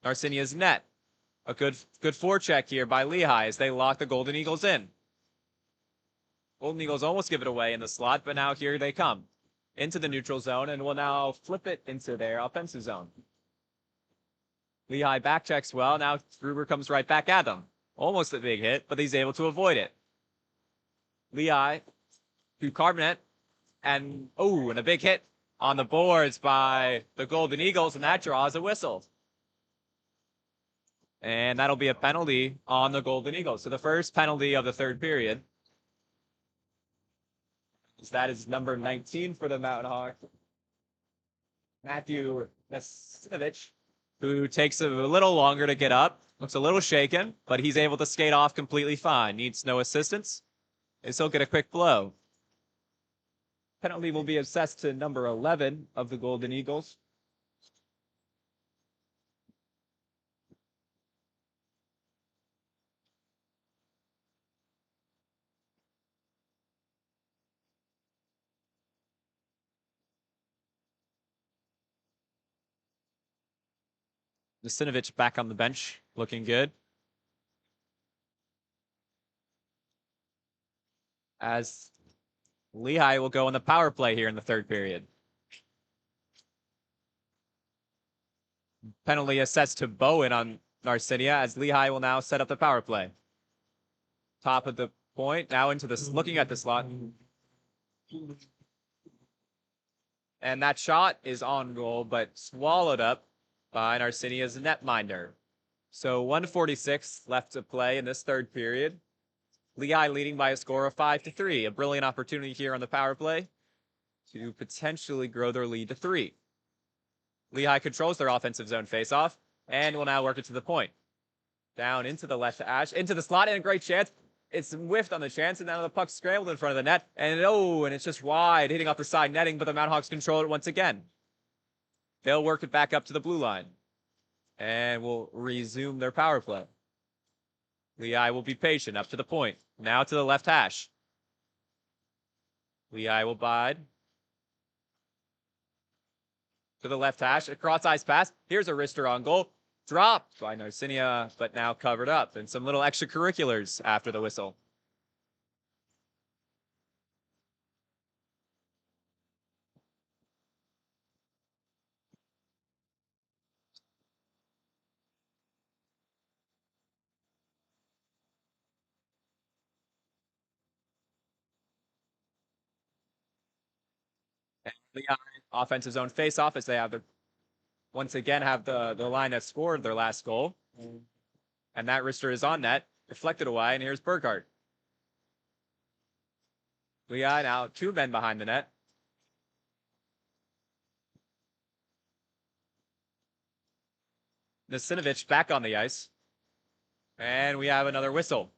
Speaker 1: Narcinia's net. A good forecheck here by Lehigh as they lock the Golden Eagles in. Golden Eagles almost give it away in the slot, but now here they come into the neutral zone and will now flip it into their offensive zone. Lehigh backchecks well. Now Gruber comes right back at them. Almost a big hit, but he's able to avoid it. Lehigh through Carbonet, and a big hit on the boards by the Golden Eagles, and that draws a whistle. And that'll be a penalty on the Golden Eagles. So the first penalty of the third period. That is number 19 for the Mountain Hawks. Matthew Nasinovich, who takes a little longer to get up. Looks a little shaken, but he's able to skate off completely fine. Needs no assistance. And he'll get a quick blow. Penalty will be assessed to number 11 of the Golden Eagles. Nasinovich back on the bench, looking good. As Lehigh will go on the power play here in the third period. Penalty assessed to Bowen on Narcinia as Lehigh will now set up the power play. Top of the point, now into this, looking at the slot. And that shot is on goal, but swallowed up by Narcinia's netminder. So 1:46 left to play in this third period. Lehigh leading by a score of 5-3. A brilliant opportunity here on the power play to potentially grow their lead to 3. Lehigh controls their offensive zone faceoff and will now work it to the point. Down into the left ash, into the slot, and a great chance. It's whiffed on the chance, and now the puck scrambled in front of the net. And and it's just wide, hitting off the side netting, but the Mount Hawks control it once again. They'll work it back up to the blue line. And will resume their power play. Lehigh will be patient up to the point. Now to the left hash. Lehigh will bide. To the left hash, a cross-ice pass. Here's a wrister on goal. Dropped by Narcinia, but now covered up. And some little extracurriculars after the whistle. And Lehigh offensive zone face-off as they have the once again have the line that scored their last goal. And that wrister is on net, deflected away, and here's Burkhardt. Lehigh now 2 men behind the net. Nasinovich back on the ice. And we have another whistle.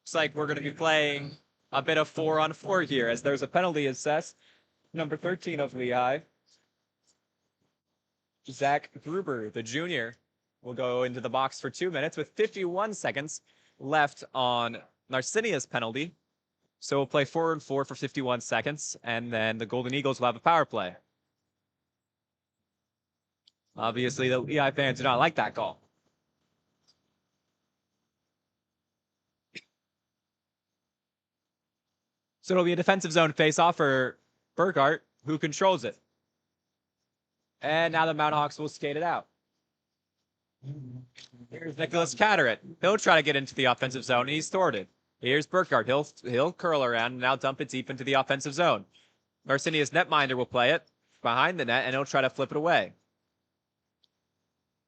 Speaker 1: Looks like we're going to be playing a bit of 4-on-4 here as there's a penalty assessed. Number 13 of Lehigh, Zach Gruber, the junior, will go into the box for 2 minutes with 51 seconds left on Narcinia's penalty. So we'll play 4-on-4 for 51 seconds, and then the Golden Eagles will have a power play. Obviously, the Lehigh fans do not like that call. So it'll be a defensive zone face-off for Burkhardt, who controls it. And now the Mount Hawks will skate it out. Here's Nicholas Catterett. He'll try to get into the offensive zone, and he's thwarted. Here's Burkhardt. He'll curl around and now dump it deep into the offensive zone. Narcinia's netminder will play it behind the net, and he'll try to flip it away.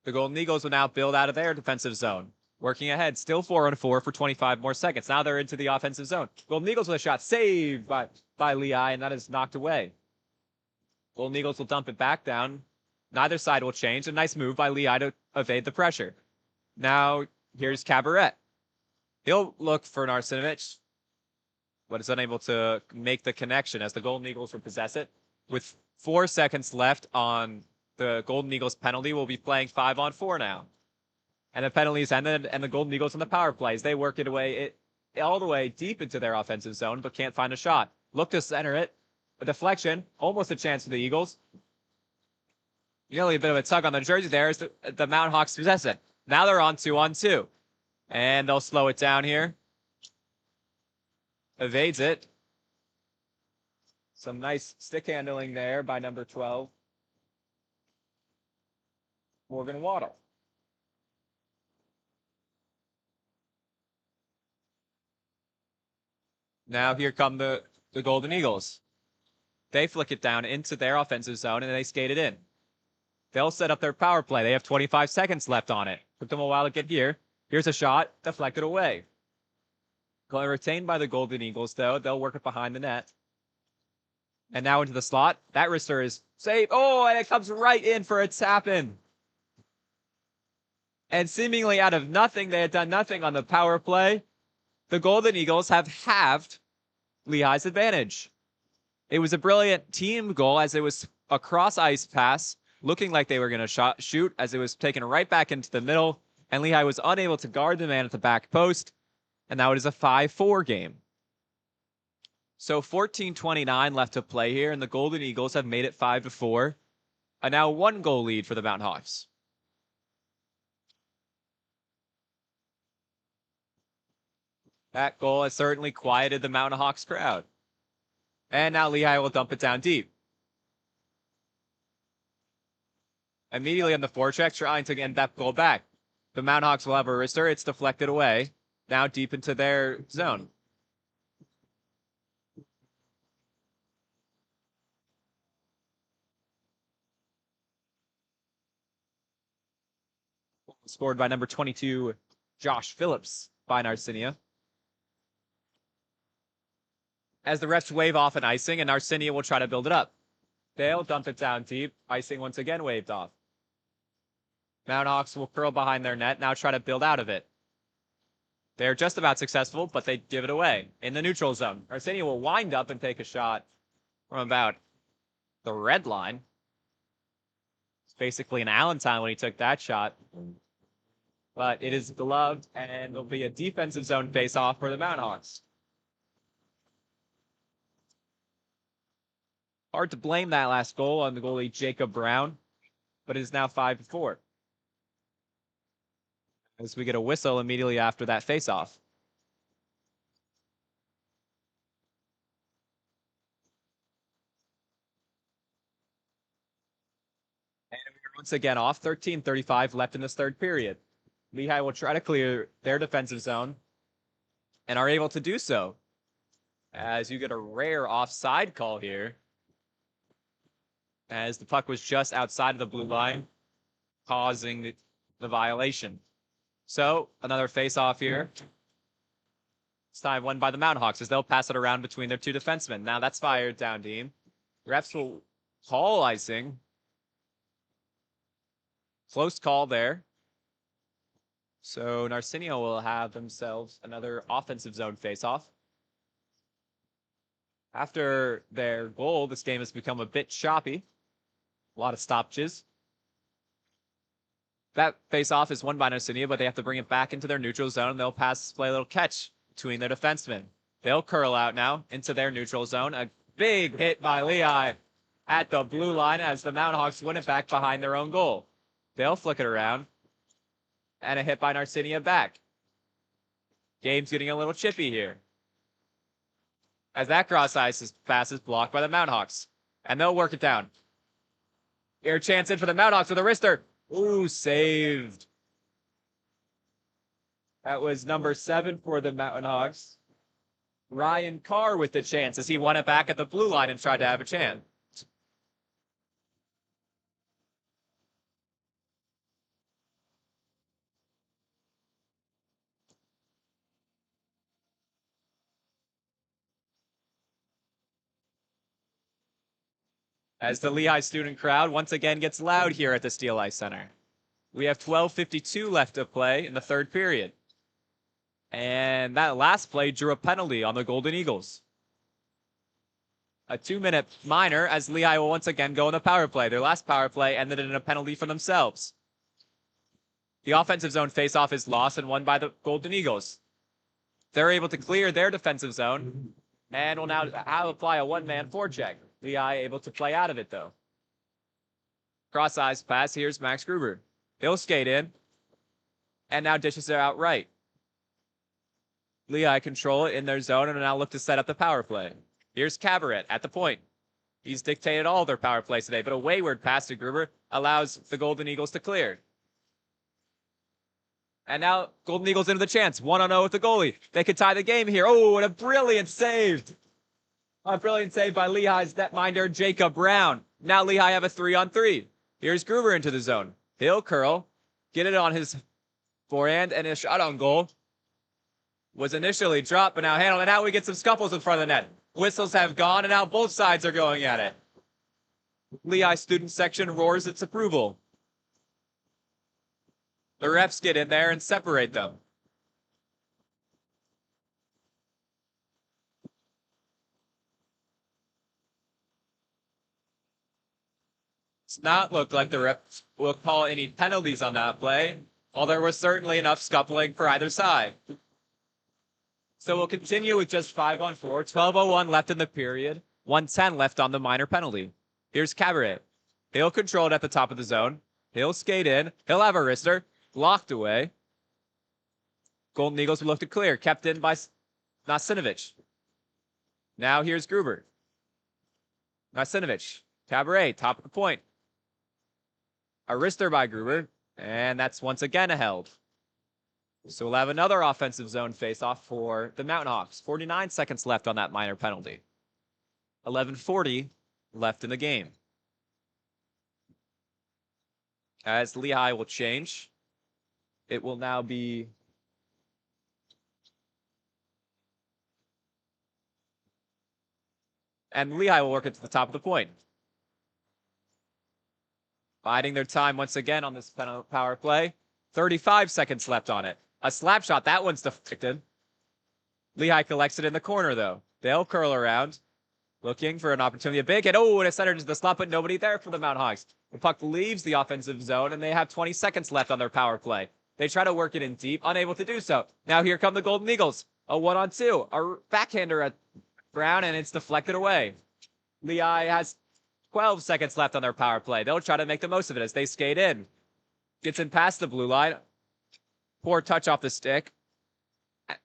Speaker 1: The Golden Eagles will now build out of their defensive zone. Working ahead, still 4-on-4 for 25 more seconds. Now they're into the offensive zone. Golden Eagles with a shot saved by Lehigh, and that is knocked away. Golden Eagles will dump it back down. Neither side will change. A nice move by Lehigh to evade the pressure. Now here's Cabaret. He'll look for Narcinovich, but is unable to make the connection as the Golden Eagles will possess it. With 4 seconds left on the Golden Eagles penalty, we'll be playing 5-on-4 now. And the penalties ended, and the Golden Eagles on the power plays. They work it away all the way deep into their offensive zone, but can't find a shot. Look to center it. A deflection, almost a chance for the Eagles. Nearly a bit of a tug on the jersey there as the Mount Hawks possess it. Now they're on 2-on-2. And they'll slow it down here. Evades it. Some nice stick handling there by number 12. Morgan Waddle. Now here come the Golden Eagles. They flick it down into their offensive zone, and they skate it in. They'll set up their power play. They have 25 seconds left on it. Took them a while to get here. Here's a shot, deflected away. Retained by the Golden Eagles, though. They'll work it behind the net. And now into the slot. That wrister is safe. Oh, and it comes right in for a tap-in. And seemingly out of nothing, they had done nothing on the power play. The Golden Eagles have halved Lehigh's advantage. It was a brilliant team goal as it was a cross-ice pass, looking like they were going to shoot as it was taken right back into the middle, and Lehigh was unable to guard the man at the back post, and now it is a 5-4 game. So 14:29 left to play here, and the Golden Eagles have made it 5-4. A now 1-goal lead for the Mountain Hawks. That goal has certainly quieted the Mountain Hawks crowd. And now Lehigh will dump it down deep. Immediately on the forecheck, trying to get that goal back. The Mountain Hawks will have a wrister. It's deflected away. Now deep into their zone. Scored by number 22, Josh Phillips by Narcinia. As the refs wave off an icing, and Narcinia will try to build it up. They'll dump it down deep. Icing once again waved off. Mountain Hawks will curl behind their net, now try to build out of it. They're just about successful, but they give it away in the neutral zone. Narcinia will wind up and take a shot from about the red line. It's basically an Allentown when he took that shot. But it is gloved, and there'll be a defensive zone face-off for the Mountain Hawks. Hard to blame that last goal on the goalie Jacob Brown, but it is now 5-4. As we get a whistle immediately after that face-off. And we're once again off. 13:35 left in this third period. Lehigh will try to clear their defensive zone and are able to do so. As you get a rare offside call here. As the puck was just outside of the blue line, causing the violation. So, another face-off here. This time won by the Mountain Hawks as they'll pass it around between their two defensemen. Now that's fired down deep. Refs will call icing. Close call there. So Narcinia will have themselves another offensive zone face-off. After their goal, this game has become a bit choppy. A lot of stoppages. That face-off is won by Narcinia, but they have to bring it back into their neutral zone. They'll play a little catch between their defensemen. They'll curl out now into their neutral zone. A big hit by Lehigh at the blue line as the Mountain Hawks win it back behind their own goal. They'll flick it around. And a hit by Narcinia back. Game's getting a little chippy here. As that cross-ice pass is blocked by the Mountain Hawks. And they'll work it down. Here, chance in for the Mountain Hawks with a wrister. Ooh, saved. That was number 7 for the Mountain Hawks. Ryan Carr with the chance as he won it back at the blue line and tried to have a chance. As the Lehigh student crowd once again gets loud here at the Steel Ice Center. We have 12:52 left to play in the third period. And that last play drew a penalty on the Golden Eagles. A 2-minute minor as Lehigh will once again go in the power play. Their last power play ended in a penalty for themselves. The offensive zone faceoff is lost and won by the Golden Eagles. They're able to clear their defensive zone and will now apply a one-man forecheck. Lehigh able to play out of it, though. Cross-ice pass. Here's Max Gruber. He'll skate in and now dishes it out right. Lehigh control it in their zone and will now look to set up the power play. Here's Cabaret at the point. He's dictated all their power plays today, but a wayward pass to Gruber allows the Golden Eagles to clear. And now Golden Eagles into the chance. 1-0 with the goalie. They could tie the game here. Oh, and a brilliant save. A brilliant save by Lehigh's netminder, Jacob Brown. Now Lehigh have a 3-on-3. Here's Gruber into the zone. He'll curl, get it on his forehand, and a shot on goal was initially dropped, but now handled. And now we get some scuffles in front of the net. Whistles have gone, and now both sides are going at it. Lehigh student section roars its approval. The refs get in there and separate them. It's not looked like the refs will call any penalties on that play, although there was certainly enough scuffling for either side. So we'll continue with just 5-on-4, 12:01 left in the period, 1:10 left on the minor penalty. Here's Cabaret. He'll control it at the top of the zone. He'll skate in. He'll have a wrister. Blocked away. Golden Eagles will look to clear. Kept in by Nasinovich. Now here's Gruber. Nasinovich. Cabaret, top of the point. A wrister by Gruber. And that's once again a held. So we'll have another offensive zone face-off for the Mountain Hawks. 49 seconds left on that minor penalty. 11:40 left in the game. As Lehigh will change, it will now be and Lehigh will work it to the top of the point. Biding their time once again on this power play. 35 seconds left on it. A slap shot. That one's deflected. Lehigh collects it in the corner, though. They'll curl around, looking for an opportunity. A big hit. Oh, and a center into the slot, but nobody there for the Mountain Hawks. The puck leaves the offensive zone, and they have 20 seconds left on their power play. They try to work it in deep, unable to do so. Now here come the Golden Eagles. A 1-on-2. A backhander at Brown, and it's deflected away. Lehigh has 12 seconds left on their power play. They'll try to make the most of it as they skate in. Gets in past the blue line. Poor touch off the stick.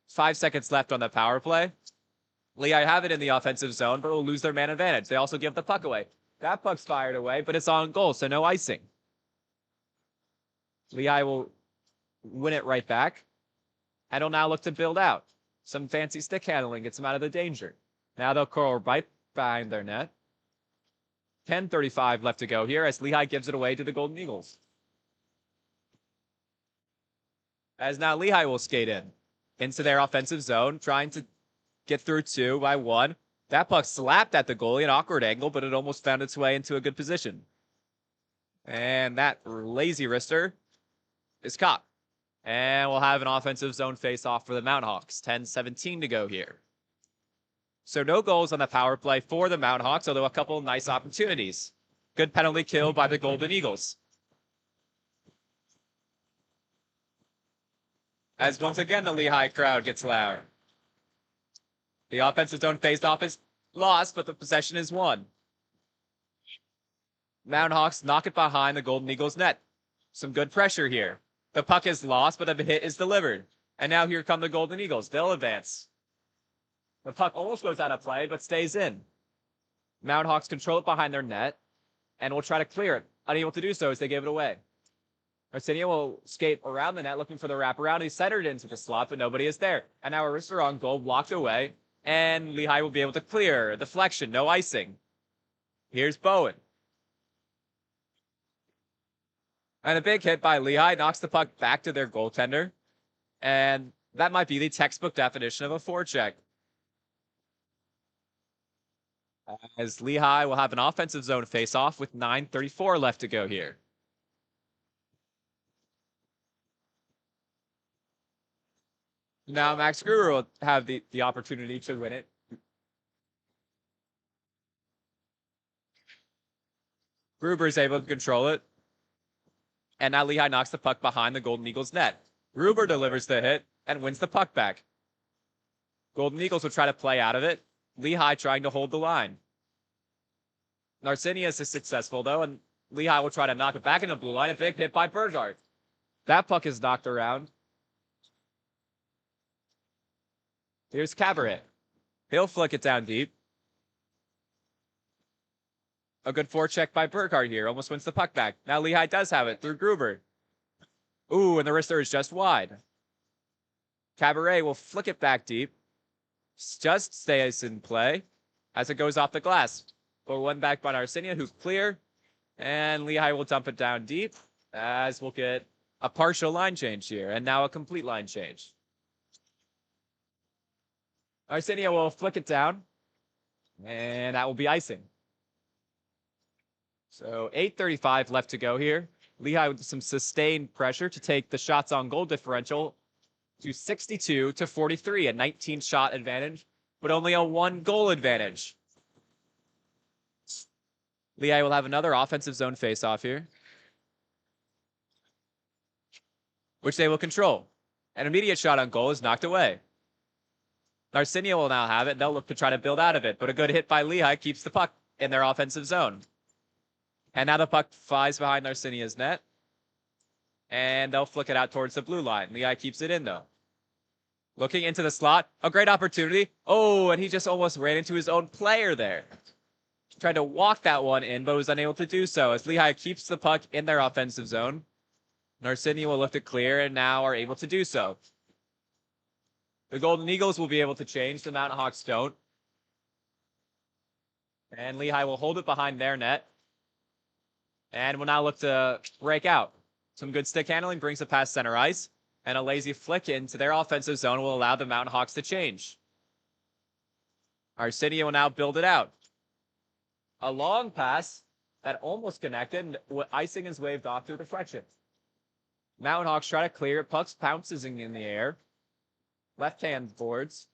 Speaker 1: 5 seconds left on the power play. Lehigh have it in the offensive zone, but will lose their man advantage. They also give the puck away. That puck's fired away, but it's on goal, so no icing. Lehigh will win it right back. And will now look to build out. Some fancy stick handling gets them out of the danger. Now they'll curl right behind their net. 10:35 left to go here as Lehigh gives it away to the Golden Eagles. As now Lehigh will skate in into their offensive zone, trying to get through 2 by 1. That puck slapped at the goalie, an awkward angle, but it almost found its way into a good position. And that lazy wrister is caught. And we'll have an offensive zone face-off for the Mountain Hawks. 10:17 to go here. So no goals on the power play for the Mountain Hawks, although a couple of nice opportunities. Good penalty kill by the Golden Eagles. As once again the Lehigh crowd gets loud. The offensive zone face-off is lost, but the possession is won. Mountain Hawks knock it behind the Golden Eagles net. Some good pressure here. The puck is lost, but a hit is delivered. And now here come the Golden Eagles. They'll advance. The puck almost goes out of play, but stays in. Mountain Hawks control it behind their net and will try to clear it. Unable to do so as they give it away. Arsenio will skate around the net looking for the wraparound. He's centered into the slot, but nobody is there. And now a wrister on goal blocked away. And Lehigh will be able to clear. Deflection, no icing. Here's Bowen. And a big hit by Lehigh knocks the puck back to their goaltender. And that might be the textbook definition of a forecheck. As Lehigh will have an offensive zone face-off with 9:34 left to go here. Now Max Gruber will have the opportunity to win it. Gruber is able to control it. And now Lehigh knocks the puck behind the Golden Eagles net. Gruber delivers the hit and wins the puck back. Golden Eagles will try to play out of it. Lehigh trying to hold the line. Narcinius is successful, though, and Lehigh will try to knock it back in the blue line. A big hit by Bergard. That puck is knocked around. Here's Cabaret. He'll flick it down deep. A good forecheck by Burkhardt here. Almost wins the puck back. Now Lehigh does have it through Gruber. Ooh, and the wrister is just wide. Cabaret will flick it back deep. Just stays in play as it goes off the glass. But one back by Narcinia, who's clear. And Lehigh will dump it down deep as we'll get a partial line change here. And now a complete line change. Narcinia will flick it down. And that will be icing. So 8:35 left to go here. Lehigh with some sustained pressure to take the shots on goal differential to 62 to 43, a 19 shot advantage, but only a 1 goal advantage. Lehigh will have another offensive zone faceoff here, which they will control. An immediate shot on goal is knocked away. Narcinia will now have it. They'll look to try to build out of it, but a good hit by Lehigh keeps the puck in their offensive zone. And now the puck flies behind Narcinia's net, and they'll flick it out towards the blue line. Lehigh keeps it in, though. Looking into the slot, a great opportunity. Oh, and he just almost ran into his own player there. Tried to walk that one in, but was unable to do so as Lehigh keeps the puck in their offensive zone. Narcinia will look to clear and now are able to do so. The Golden Eagles will be able to change. The Mountain Hawks don't. And Lehigh will hold it behind their net. And will now look to break out. Some good stick handling brings it past center ice. And a lazy flick into their offensive zone will allow the Mountain Hawks to change. Arsenio will now build it out. A long pass that almost connected. Icing is waved off through deflection. Mountain Hawks try to clear it. Pucks pounces in the air. Left-hand boards.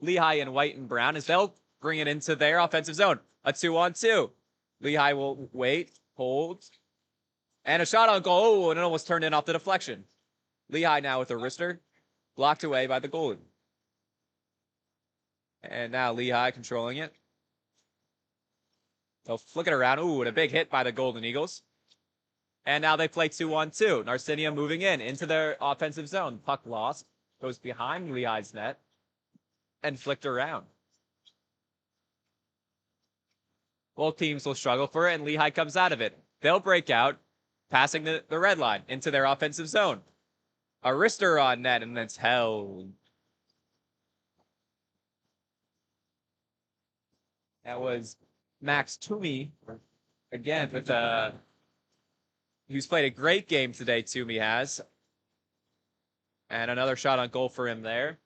Speaker 1: Lehigh in white and brown as they'll bring it into their offensive zone. A 2-on-2. Lehigh will wait, hold, and a shot on goal. Oh, and it almost turned in off the deflection. Lehigh now with a wrister, blocked away by the goalie. And now Lehigh controlling it. They'll flick it around. Ooh, and a big hit by the Golden Eagles. And now they play 2-on-2. Narcinia moving into their offensive zone. Puck lost. Goes behind Lehigh's net. And flicked around. Both teams will struggle for it, and Lehigh comes out of it. They'll break out, passing the red line into their offensive zone. A wrister on net, and it's held. That was Max Toomey again with who's played a great game today. Toomey has, and another shot on goal for him there.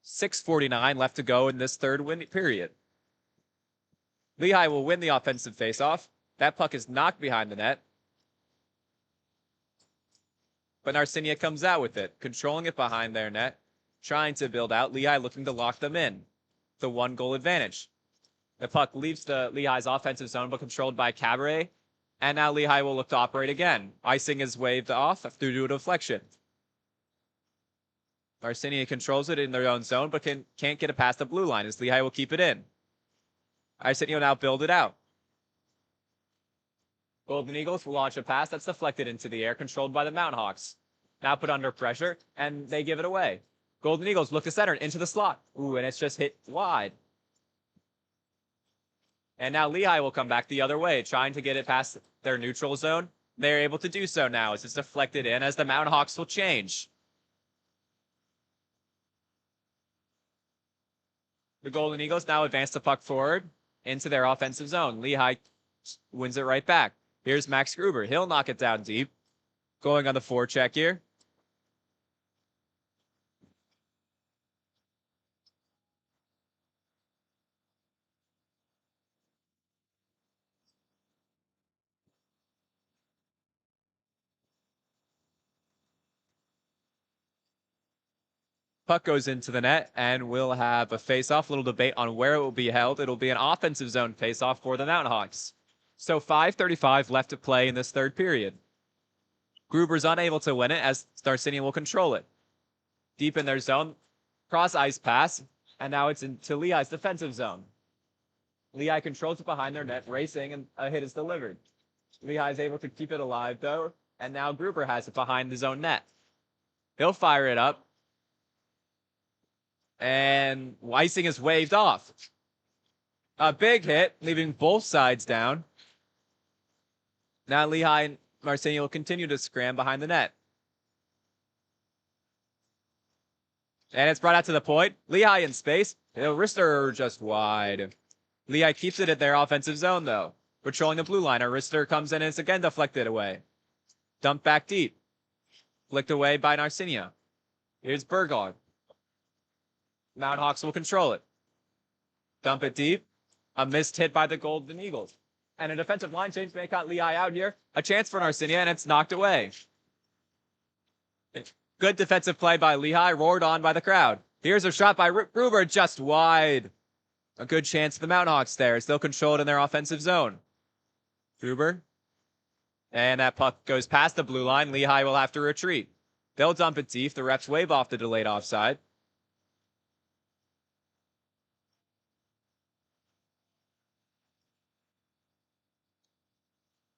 Speaker 1: 6:49 left to go in this third period. Lehigh will win the offensive faceoff. That puck is knocked behind the net. But Narcinia comes out with it, controlling it behind their net, trying to build out. Lehigh looking to lock them in. The 1-goal advantage. The puck leaves the Lehigh's offensive zone, but controlled by Cabaret. And now Lehigh will look to operate again. Icing is waved off through to a deflection. Narcinia controls it in their own zone, but can't get it past the blue line as Lehigh will keep it in. Arsenio now build it out. Golden Eagles will launch a pass that's deflected into the air, controlled by the Mountain Hawks. Now put under pressure, and they give it away. Golden Eagles look to center into the slot. Ooh, and it's just hit wide. And now Lehigh will come back the other way, trying to get it past their neutral zone. They're able to do so now as it's deflected in, as the Mountain Hawks will change. The Golden Eagles now advance the puck forward into their offensive zone. Lehigh wins it right back. Here's Max Gruber. He'll knock it down deep. Going on the forecheck here. Puck goes into the net, and we'll have a face-off. Little debate on where it will be held. It'll be an offensive zone face-off for the Mountain Hawks. So 5:35 left to play in this third period. Gruber's unable to win it as Narcinia will control it. Deep in their zone, cross-ice pass, and now it's into Lehigh's defensive zone. Lehigh controls it behind their net, racing, and a hit is delivered. Lehigh is able to keep it alive, though, and now Gruber has it behind his own net. He'll fire it up. And Weissing is waved off. A big hit, leaving both sides down. Now Lehigh and Narcinia will continue to scram behind the net. And it's brought out to the point. Lehigh in space. Rister just wide. Lehigh keeps it at their offensive zone, though. Patrolling the blue line. Rister comes in and it's again deflected away. Dumped back deep. Flicked away by Narcinia. Here's Burgard. Mountain Hawks will control it. Dump it deep. A missed hit by the Golden Eagles. And a defensive line change may cut Lehigh out here. A chance for Narcinia, and it's knocked away. Good defensive play by Lehigh, roared on by the crowd. Here's a shot by Ruber, just wide. A good chance for the Mountain Hawks there. Still controlled in their offensive zone. Ruber. And that puck goes past the blue line. Lehigh will have to retreat. They'll dump it deep. The refs wave off the delayed offside.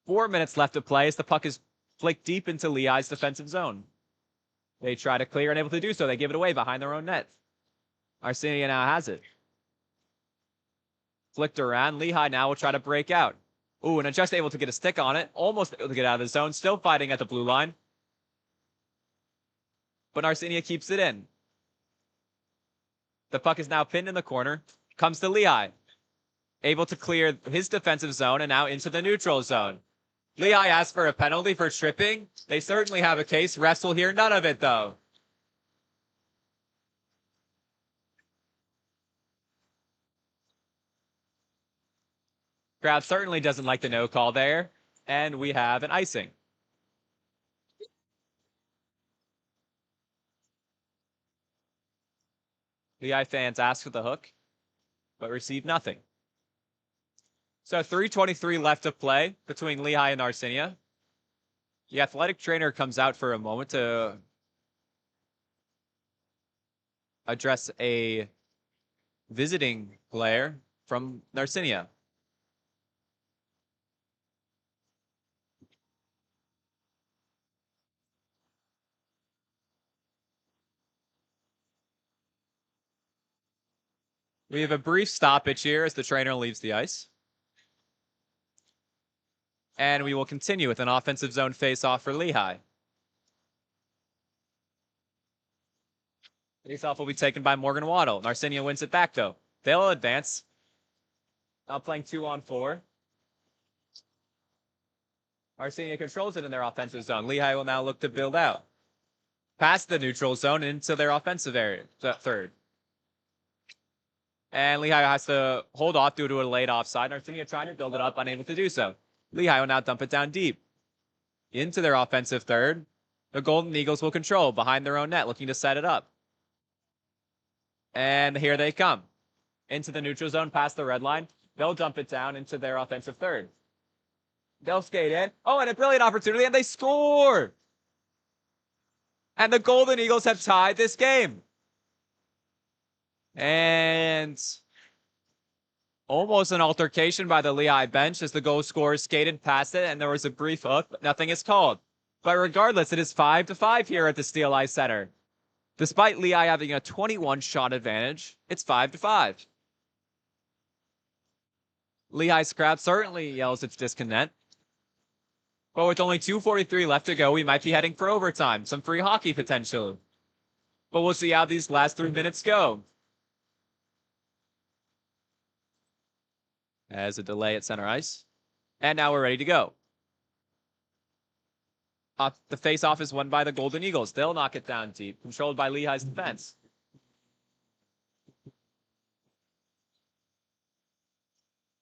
Speaker 1: Four minutes left to play as the puck is flicked deep into Lehigh's defensive zone. They try to clear, unable to do so. They give it away behind their own net. Arcinia now has it. Flicked around. Lehigh now will try to break out. Ooh, and just able to get a stick on it. Almost able to get out of the zone. Still fighting at the blue line. But Arcinia keeps it in. The puck is now pinned in the corner. Comes to Lehigh. Able to clear his defensive zone and now into the neutral zone. Lehigh asks for a penalty for tripping. They certainly have a case. Refs will hear none of it, though. Crowd certainly doesn't like the no call there. And we have an icing. Lehigh fans ask for the hook, but receive nothing. So 3:23 left to play between Lehigh and Arcinia. The athletic trainer comes out for a moment to address a visiting player from Narcinia. We have a brief stoppage here as the trainer leaves the ice. And we will continue with an offensive zone face-off for Lehigh. Face-off will be taken by Morgan Waddle. Narcinia wins it back, though. They'll advance. Now playing 2-on-4. Arcinia controls it in their offensive zone. Lehigh will now look to build out. Past the neutral zone into their offensive area, third. And Lehigh has to hold off due to a late offside. Narcinia trying to build it up, unable to do so. Lehigh will now dump it down deep. Into their offensive third. The Golden Eagles will control behind their own net, looking to set it up. And here they come. Into the neutral zone, past the red line. They'll dump it down into their offensive third. They'll skate in. Oh, and a brilliant opportunity, and they score! And the Golden Eagles have tied this game. And almost an altercation by the Lehigh bench as the goal scorer skated past it, and there was a brief hook, but nothing is called. But regardless, it is 5-5 here at the Steel Ice Center. Despite Lehigh having a 21-shot advantage, it's 5-5. Lehigh's crowd certainly yells its discontent. But with only 2:43 left to go, we might be heading for overtime. Some free hockey potential. But we'll see how these last 3 minutes go. As a delay at center ice. And now we're ready to go. The face-off is won by the Golden Eagles. They'll knock it down deep, controlled by Lehigh's defense.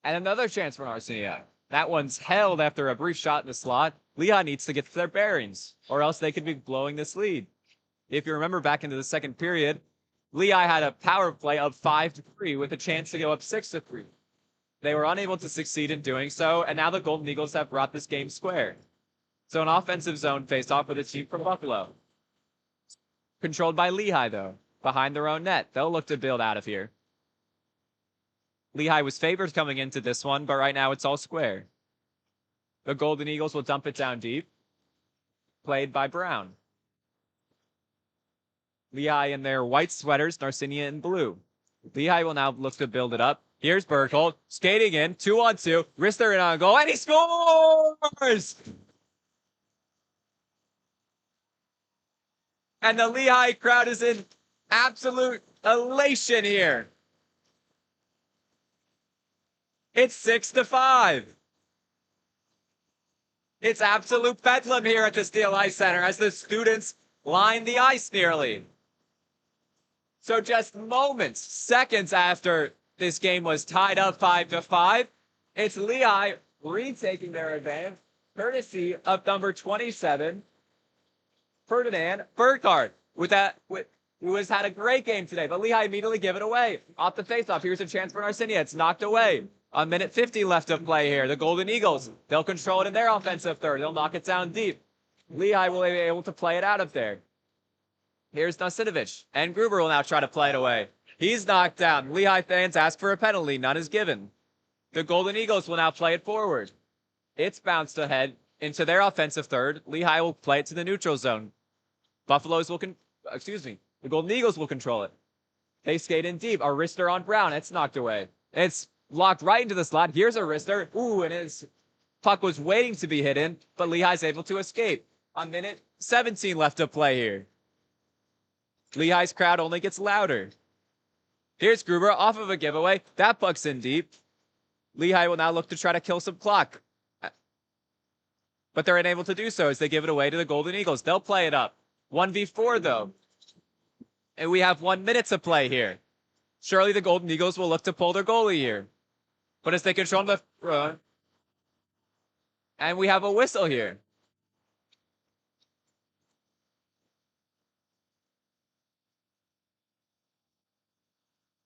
Speaker 1: And another chance for Arcinia. That one's held after a brief shot in the slot. Lehigh needs to get to their bearings, or else they could be blowing this lead. If you remember back into the second period, Lehigh had a power play of 5-3 with a chance to go up 6-3. They were unable to succeed in doing so, and now the Golden Eagles have brought this game square. So an offensive zone face-off with a team from Buffalo. Controlled by Lehigh, though, behind their own net. They'll look to build out of here. Lehigh was favored coming into this one, but right now it's all square. The Golden Eagles will dump it down deep. Played by Brown. Lehigh in their white sweaters, Narcinia in blue. Lehigh will now look to build it up. Here's Bergholt, skating in, 2-on-2, wrister in on goal, and he scores! And the Lehigh crowd is in absolute elation here. It's 6-5. It's absolute bedlam here at the Steel Ice Center as the students line the ice nearly. So just moments, seconds after this game was tied up 5-5. It's Lehigh retaking their advantage, courtesy of number 27, Ferdinand Burkhardt, who has had a great game today, but Lehigh immediately give it away. Off the faceoff, here's a chance for Narcinia. It's knocked away. A minute 50 left to play here. The Golden Eagles, they'll control it in their offensive third. They'll knock it down deep. Lehigh will be able to play it out of there. Here's Nasinovich, and Gruber will now try to play it away. He's knocked down. Lehigh fans ask for a penalty. None is given. The Golden Eagles will now play it forward. It's bounced ahead into their offensive third. Lehigh will play it to the neutral zone. The Golden Eagles will control it. They skate in deep. A wrister on Brown. It's knocked away. It's locked right into the slot. Here's a wrister. Ooh, and his puck was waiting to be hit in, but Lehigh's able to escape. A minute 17 left to play here. Lehigh's crowd only gets louder. Here's Gruber off of a giveaway. That puck's in deep. Lehigh will now look to try to kill some clock. But they're unable to do so as they give it away to the Golden Eagles. They'll play it up. 1v4 though. And we have 1 minute to play here. Surely the Golden Eagles will look to pull their goalie here. But as they control the front, and we have a whistle here.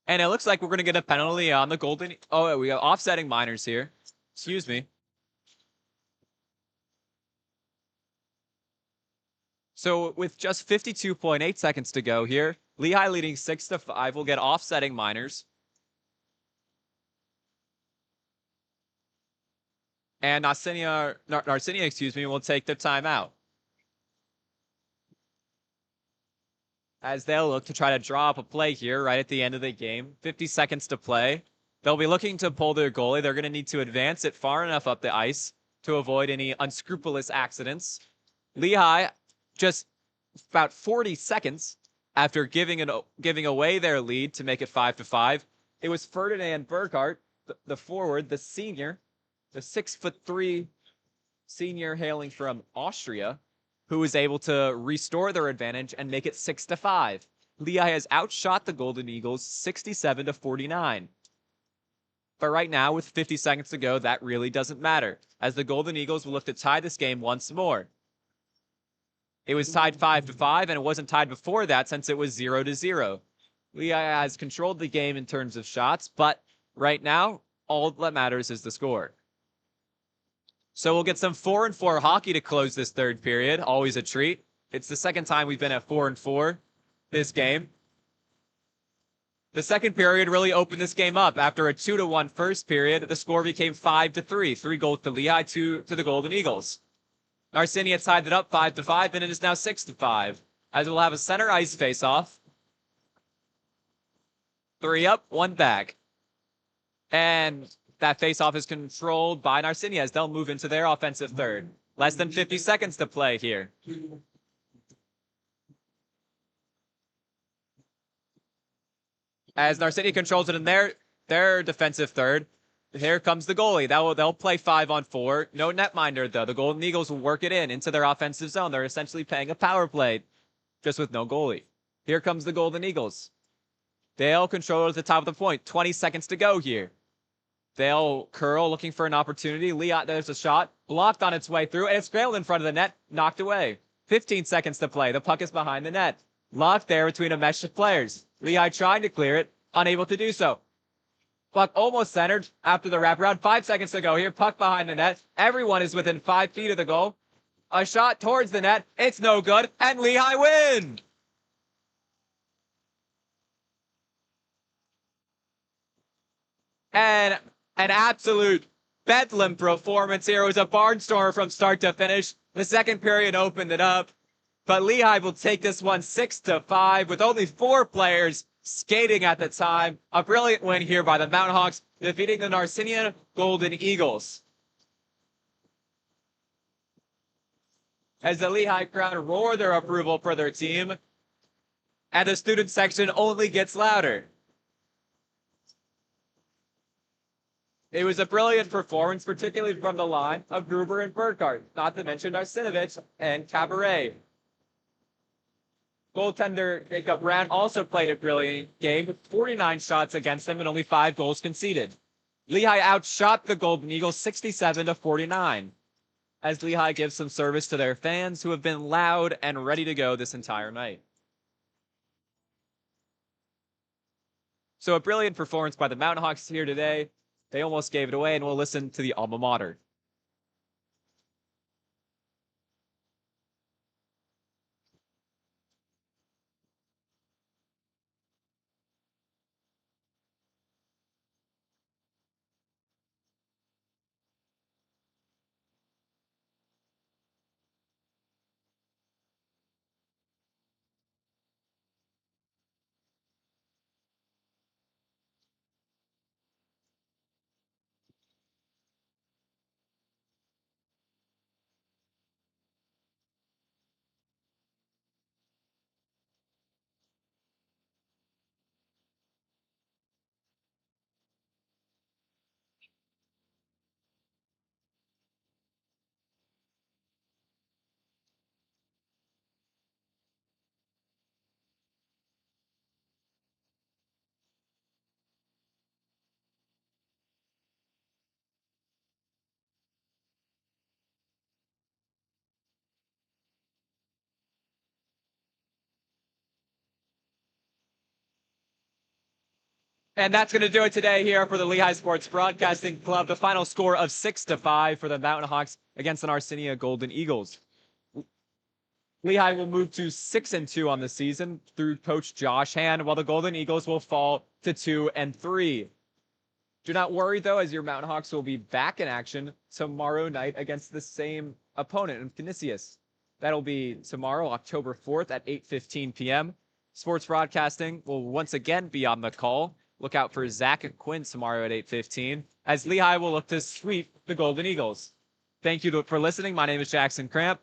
Speaker 1: And it looks like we're going to get a penalty on the Golden... Oh, we have offsetting minors here. Excuse me. So with just 52.8 seconds to go here, Lehigh leading 6-5 will get offsetting minors. And Narcinia, will take the timeout. As they'll look to try to draw up a play here right at the end of the game. 50 seconds to play. They'll be looking to pull their goalie. They're going to need to advance it far enough up the ice to avoid any unscrupulous accidents. Lehigh, just about 40 seconds after giving away their lead to make it 5-5, it was Ferdinand Burkhardt, the forward, the senior, the 6'3" senior hailing from Austria, who was able to restore their advantage and make it 6-5. Lehigh has outshot the Golden Eagles 67-49. But right now, with 50 seconds to go, that really doesn't matter, as the Golden Eagles will look to tie this game once more. It was tied 5-5, and it wasn't tied before that since it was 0-0. Lehigh has controlled the game in terms of shots, but right now, all that matters is the score. So we'll get some 4-4 hockey to close this third period. Always a treat. It's the second time we've been at 4-4 this game. The second period really opened this game up. After a 2-1 first period, the score became 5-3. 3 goals to Lehigh, 2 to the Golden Eagles. Narcinia tied it up 5-5, and it is now 6-5. As we'll have a center ice face-off. 3 up, 1 back. And that face-off is controlled by Narcinia as they'll move into their offensive third. Less than 50 seconds to play here. As Narcinia controls it in their defensive third, here comes the goalie. They'll play 5-on-4. No netminder, though. The Golden Eagles will work it into their offensive zone. They're essentially playing a power play, just with no goalie. Here comes the Golden Eagles. They'll control it at the top of the point. 20 seconds to go here. They'll curl, looking for an opportunity. Lehigh, there's a shot. Blocked on its way through, and it's trailed in front of the net. Knocked away. 15 seconds to play. The puck is behind the net. Locked there between a mesh of players. Lehigh trying to clear it. Unable to do so. Puck almost centered after the wraparound. 5 seconds to go here. Puck behind the net. Everyone is within 5 feet of the goal. A shot towards the net. It's no good. And Lehigh win! And an absolute bedlam performance here. It was a barnstormer from start to finish. The second period opened it up. But Lehigh will take this one 6-5 with only 4 players skating at the time. A brilliant win here by the Mountain Hawks, defeating the Narcinia Golden Eagles. As the Lehigh crowd roar their approval for their team, and the student section only gets louder. It was a brilliant performance, particularly from the line of Gruber and Burkhardt, not to mention Narcinovich and Cabaret. Goaltender Jacob Brown also played a brilliant game with 49 shots against them and only 5 goals conceded. Lehigh outshot the Golden Eagles 67-49 as Lehigh gives some service to their fans who have been loud and ready to go this entire night. So a brilliant performance by the Mountain Hawks here today. They almost gave it away, and we'll listen to the alma mater. And that's going to do it today here for the Lehigh Sports Broadcasting Club. The final score of 6-5 for the Mountain Hawks against the Narcinia Golden Eagles. Lehigh will move to 6-2 on the season through coach Josh Hand, while the Golden Eagles will fall to 2-3. Do not worry, though, as your Mountain Hawks will be back in action tomorrow night against the same opponent in Canisius. That'll be tomorrow, October 4th at 8:15 p.m. Sports Broadcasting will once again be on the call. Look out for Zach and Quinn tomorrow at 8:15, as Lehigh will look to sweep the Golden Eagles. Thank you for listening. My name is Jackson Cramp.